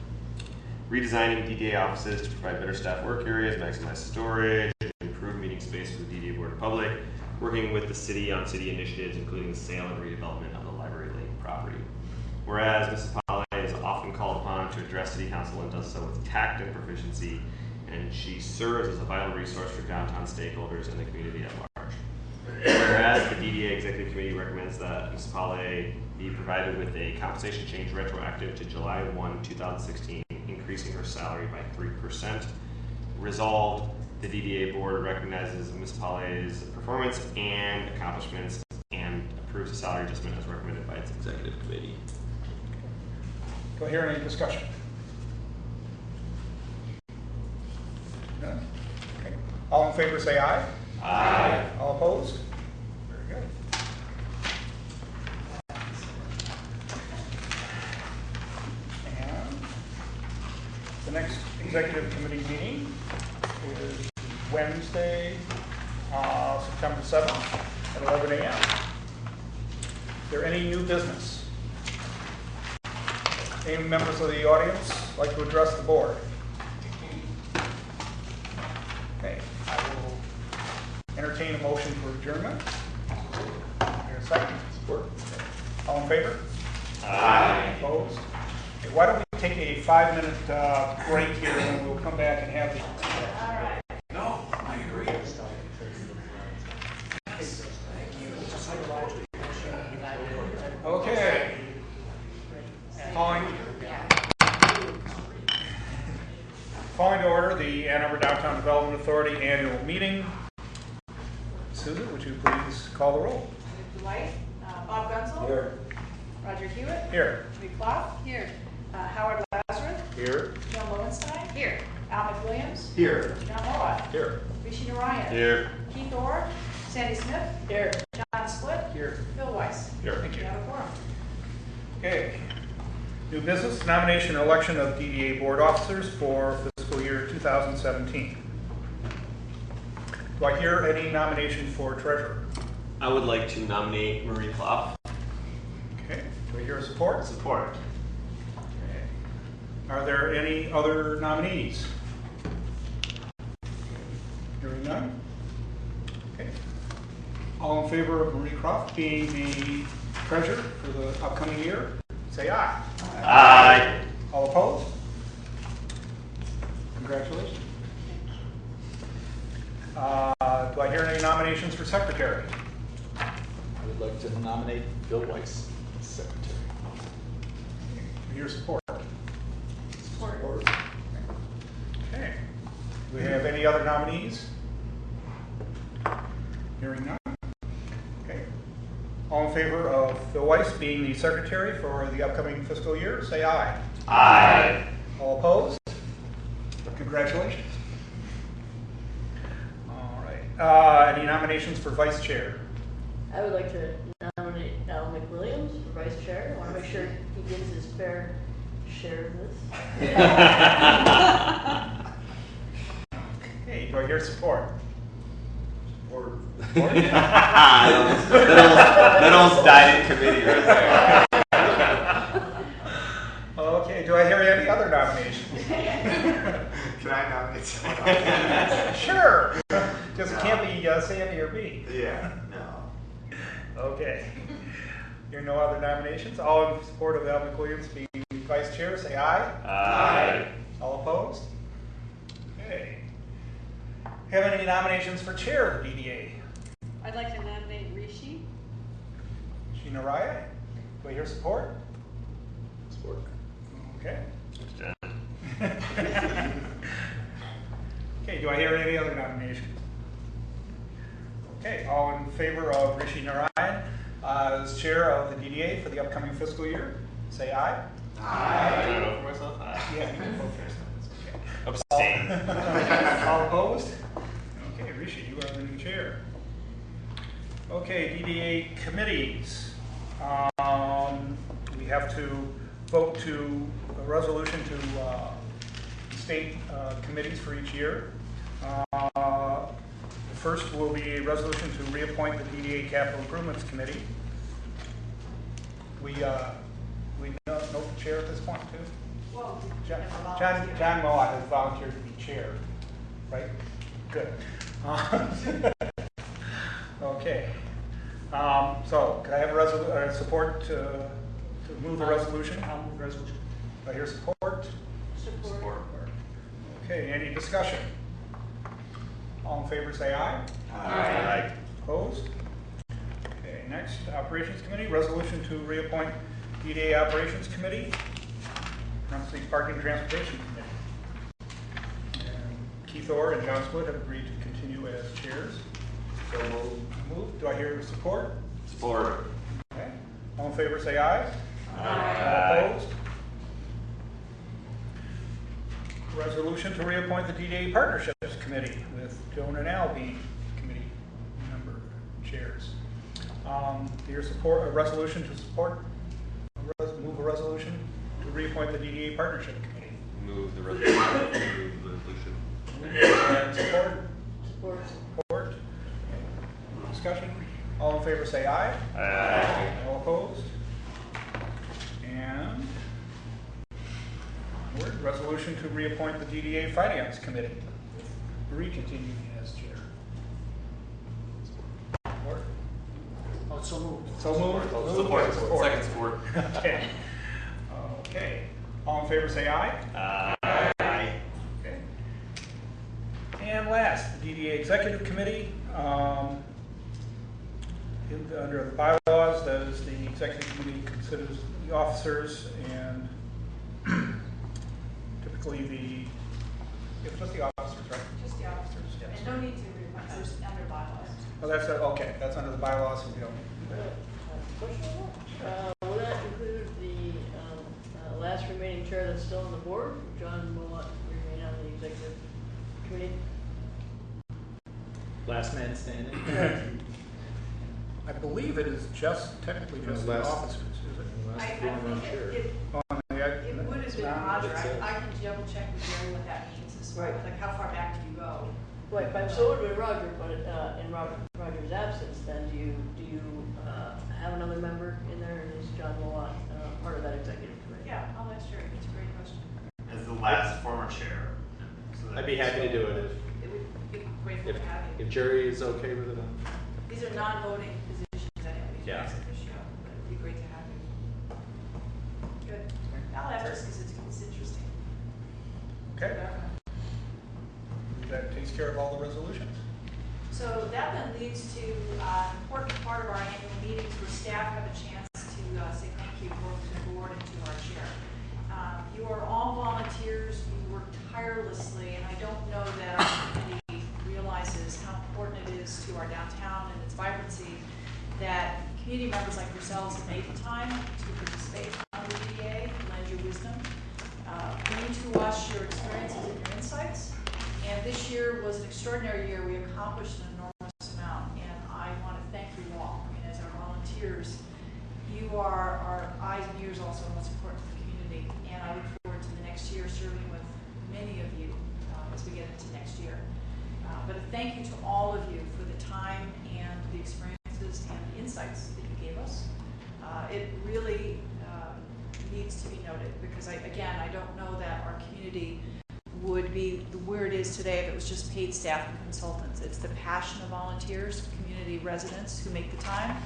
Redesigning DDA offices to provide better staff work areas, maximize storage, improve meeting space for the DDA Board and Public, working with the city on city initiatives, including the sale and redevelopment of the Library Lane property. Whereas Mrs. Polley is often called upon to address city council and does so with tact and proficiency, and she serves as a vital resource for downtown stakeholders and the community at large. Whereas the DDA Executive Committee recommends that Mrs. Polley be provided with a compensation change retroactive to July 1, 2016, increasing her salary by 3%. Resolved, the DDA board recognizes Ms. Polley's performance and accomplishments and approves the salary adjustment as recommended by its executive committee. Do I hear any discussion? None? Okay. All in favor say aye. Aye. All opposed? Very good. And the next executive committee meeting is Wednesday, September 7th at 11 a.m. Is there any new business? Any members of the audience like to address the board? Okay, I will entertain a motion for adjournment. Here a second. Support. All in favor? Aye. Opposed? Okay, why don't we take a 5-minute break here and then we'll come back and have the. No, I agree. Okay. Calling to order the Ann Arbor Downtown Development Authority annual meeting. Susan, would you please call the roll? Dwight, Bob Gunzel. Here. Roger Hewitt. Here. Lee Clough. Here. Howard Lazarus. Here. Jill Lowenstein. Here. Al McWilliams. Here. John Moa. Here. Rishi Narayan. Here. Keith Orr. Sandy Smith. Here. John Split. Here. Bill Weiss. Here. Thank you. We have a quorum. Okay. New business, nomination and election of DDA board officers for fiscal year 2017. Do I hear any nominations for treasurer? I would like to nominate Marie Clough. Okay. Do I hear a support? Support. Okay. Are there any other nominees? Hearing none. Okay. All in favor of Marie Croft being the treasurer for the upcoming year, say aye. Aye. All opposed? Congratulations. Do I hear any nominations for secretary? I would like to nominate Bill Weiss as secretary. Your support. Support. Okay. Do we have any other nominees? Hearing none. Okay. All in favor of Bill Weiss being the secretary for the upcoming fiscal year, say aye. Aye. All opposed? Congratulations. All right. Any nominations for vice chair? I would like to nominate Al McWilliams for vice chair. I want to make sure he gets his fair share of this. Okay. Do I hear support? Or that almost died in committee right there. Okay. Do I hear any other nominations? can I nominate someone else? Sure. Just can't be Sandy or me. Yeah, no. Okay. Here are no other nominations. All in support of Al McWilliams being vice chair, say aye. Aye. All opposed? Okay. Have any nominations for chair of the DDA? I'd like to nominate Rishi. Sheena Raya? Do I hear support? Support. Okay. Okay, do I hear any other nominations? Okay, all in favor of Rishi Narayan as chair of the DDA for the upcoming fiscal year, say aye. I don't know for myself. Yeah, you can vote for yourself. It's okay. Abstain. All opposed? Okay, Rishi, you are the new chair. Okay, DDA committees. We have to vote to a resolution to state committees for each year. The first will be a resolution to reappoint the DDA Capital Improvements Committee. We know the chair at this point too? Well, John Moa has volunteered to be chair, right? Good. Okay. So, can I have a support to move the resolution? I'll move the resolution. Do I hear support? Support. Okay, any discussion? All in favor say aye. Aye. Opposed? Okay, next, Operations Committee, resolution to reappoint DDA Operations Committee, parentheses Parking and Transportation Committee. And Keith Orr and John Split have agreed to continue as chairs. So move. Do I hear support? Support. Okay. All in favor say aye. Aye. All opposed? Resolution to reappoint the DDA Partnerships Committee with Joan and Al being committee member chairs. Do you support a resolution to support, move a resolution to reappoint the DDA Partnership Committee? Move the resolution. And support? Support. Support. Okay. Discussion? All in favor say aye. Aye. All opposed? And onward, resolution to reappoint the DDA Finance Committee with Marie continuing as chair. Support? Oh, so moved. So moved. Support. Support. Second support. Okay. Okay. All in favor say aye. Aye. Okay. And last, the DDA Executive Committee. Under the bylaws, that is the Executive Committee considers the officers and typically it's just the officers, right? Just the officers. Yes. And no need to reappoint, it's just under bylaws. Oh, that's, okay, that's under the bylaws, so we don't. Question on that? Will that include the last remaining chair that's still on the board? John will not remain on the executive committee? Last man standing. I believe it is just, technically just the Last- officers, is it? I Last one think chair. it Oh, yeah, would have been it's not- Roger. That's it. I can double check with Jerry what that means. describe it, like how far back do you go? Right, but so would Roger, but in Roger's absence, then do you have another member in there, and is John Willott part of that executive committee? Yeah, oh, that's true, that's a great question. As the last former chair. I'd be happy to do it It would be grateful if to have you. if Jerry is okay with it. These are non-voting positions anyway, Yeah. ex officio, but it'd be great to have you. Good. I'll ask just because it's interesting. Okay. That takes care of all the resolutions. So that then leads to an important part of our annual meetings where staff have a chance to say thank you both to the board and to our chair. You are all volunteers, you work tirelessly, and I don't know that our community realizes how important it is to our downtown and its vibrancy that community members like yourselves have made the time to participate on the DDA, lend your wisdom, bring to us your experiences and your insights. And this year was an extraordinary year. We accomplished an enormous amount, and I want to thank you all. I mean, as our volunteers, you are our eyes and ears also in what's important to the community, and I look forward to the next year serving with many of you as we get into next year. But a thank you to all of you for the time and the experiences and the insights that you gave us. It really needs to be noted because, I don't know that our community would be where it is today if it was just paid staff and consultants. It's the passion of volunteers, community residents who make the time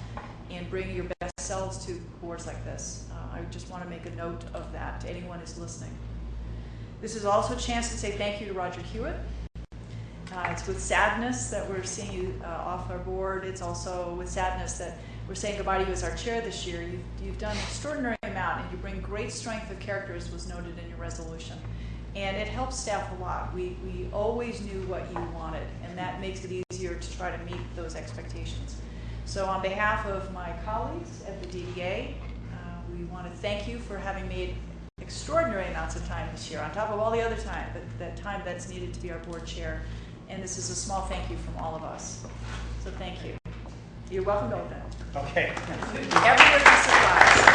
and bring your best selves to boards like this. I just want to make a note of that to anyone who's listening. This is also a chance to say thank you to Roger Hewitt. It's with sadness that we're seeing you off our board. It's also with sadness that we're saying goodbye to you as our chair this year. You've done an extraordinary amount, and you bring great strength of character, as was noted in your resolution. And it helps staff a lot. We always knew what you wanted, and that makes it easier to try to meet those expectations. So on behalf of my colleagues at the DDA, we want to thank you for having made extraordinary amounts of time this year, on top of all the other time, that time that's needed to be our board chair. And this is a small thank you from all of us. So thank you. You're welcome to open. Okay. Everyone be surprised.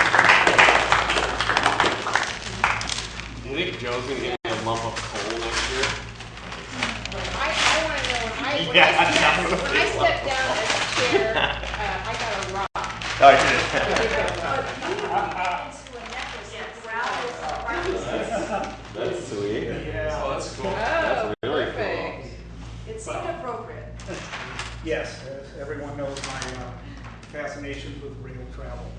Do you think Joe's gonna get a lump of coal next year? I want to know when I stepped down as chair, I got a rock. Oh, I did. That's sweet. Yeah. Oh, that's cool. Oh, That's really perfect. It seemed appropriate. Yes, as everyone knows my fascinations with rail travel.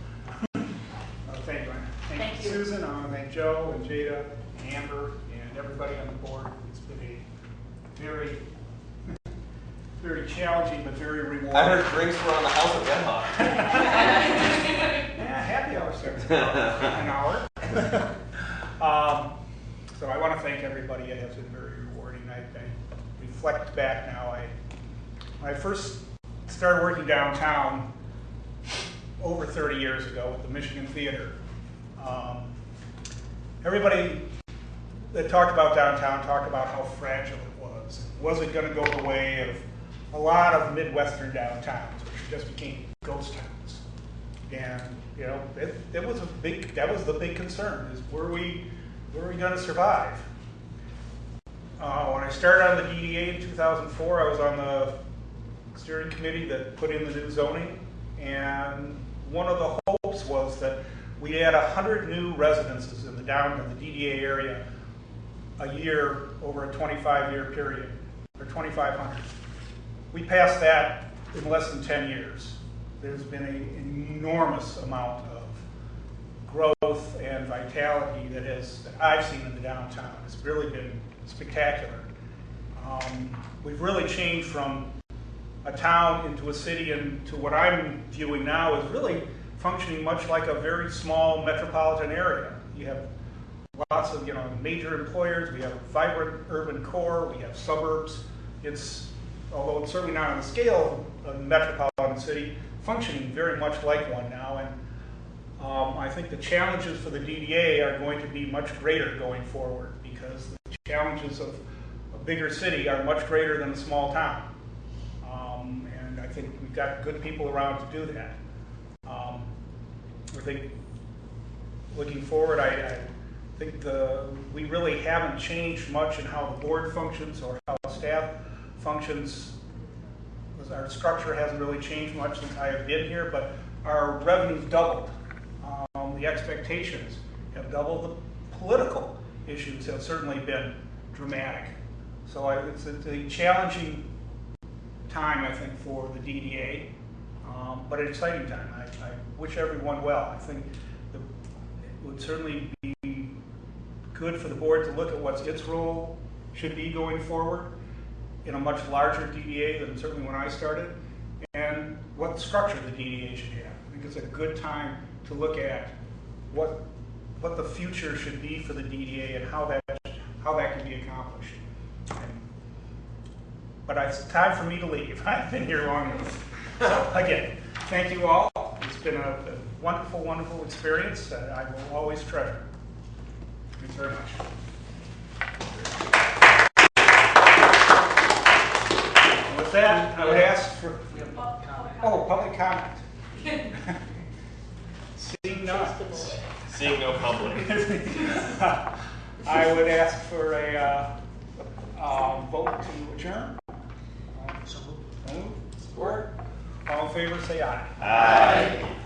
Thank you. Thank you. Susan. I want to thank Joe and Jada, and Amber, and everybody on the board. It's been a very, very challenging but very rewarding. I heard drinks were on the house of Red Hawk. Yeah, happy hour starts in an hour. So I want to thank everybody. It has been very rewarding. I reflect back now. When I first started working downtown over 30 years ago at the Michigan Theater, everybody that talked about downtown talked about how fragile it was. Was it going to go the way of a lot of Midwestern downtowns, which just became ghost towns? And you know, that was the big concern: is were we going to survive? When I started on the DDA in 2004, I was on the steering committee that put in the new zoning, and one of the hopes was that we had 100 new residences in the DDA area a year over a 25-year period, or 2,500. We passed that in less than 10 years. There's been an enormous amount of growth and vitality that I've seen in the downtown. It's really been spectacular. We've really changed from a town into a city, and to what I'm viewing now is really functioning much like a very small metropolitan area. You have lots of major employers. We have a vibrant urban core. We have suburbs. Although it's certainly not on the scale of a metropolitan city, functioning very much like one now. And I think the challenges for the DDA are going to be much greater going forward, because the challenges of a bigger city are much greater than a small town. And I think we've got good people around to do that. I think looking forward, I think we really haven't changed much in how the board functions or how staff functions. Our structure hasn't really changed much since I have been here, but our revenue's doubled. The expectations have doubled. The political issues have certainly been dramatic. So it's a challenging time, I think, for the DDA, but an exciting time. I wish everyone well. I think it would certainly be good for the board to look at what its role should be going forward in a much larger DDA than certainly when I started, and what structure the DDA should have. I think it's a good time to look at what the future should be for the DDA and how that can be accomplished. But it's time for me to leave. I've been here long enough. So again, thank you all. It's been a wonderful, wonderful experience that I will always treasure. Thanks very much. And with that, I would ask for public comment. Seeing none. Seeing no public. I would ask for a vote to adjourn. So moved. Support. All in favor, say aye. Aye.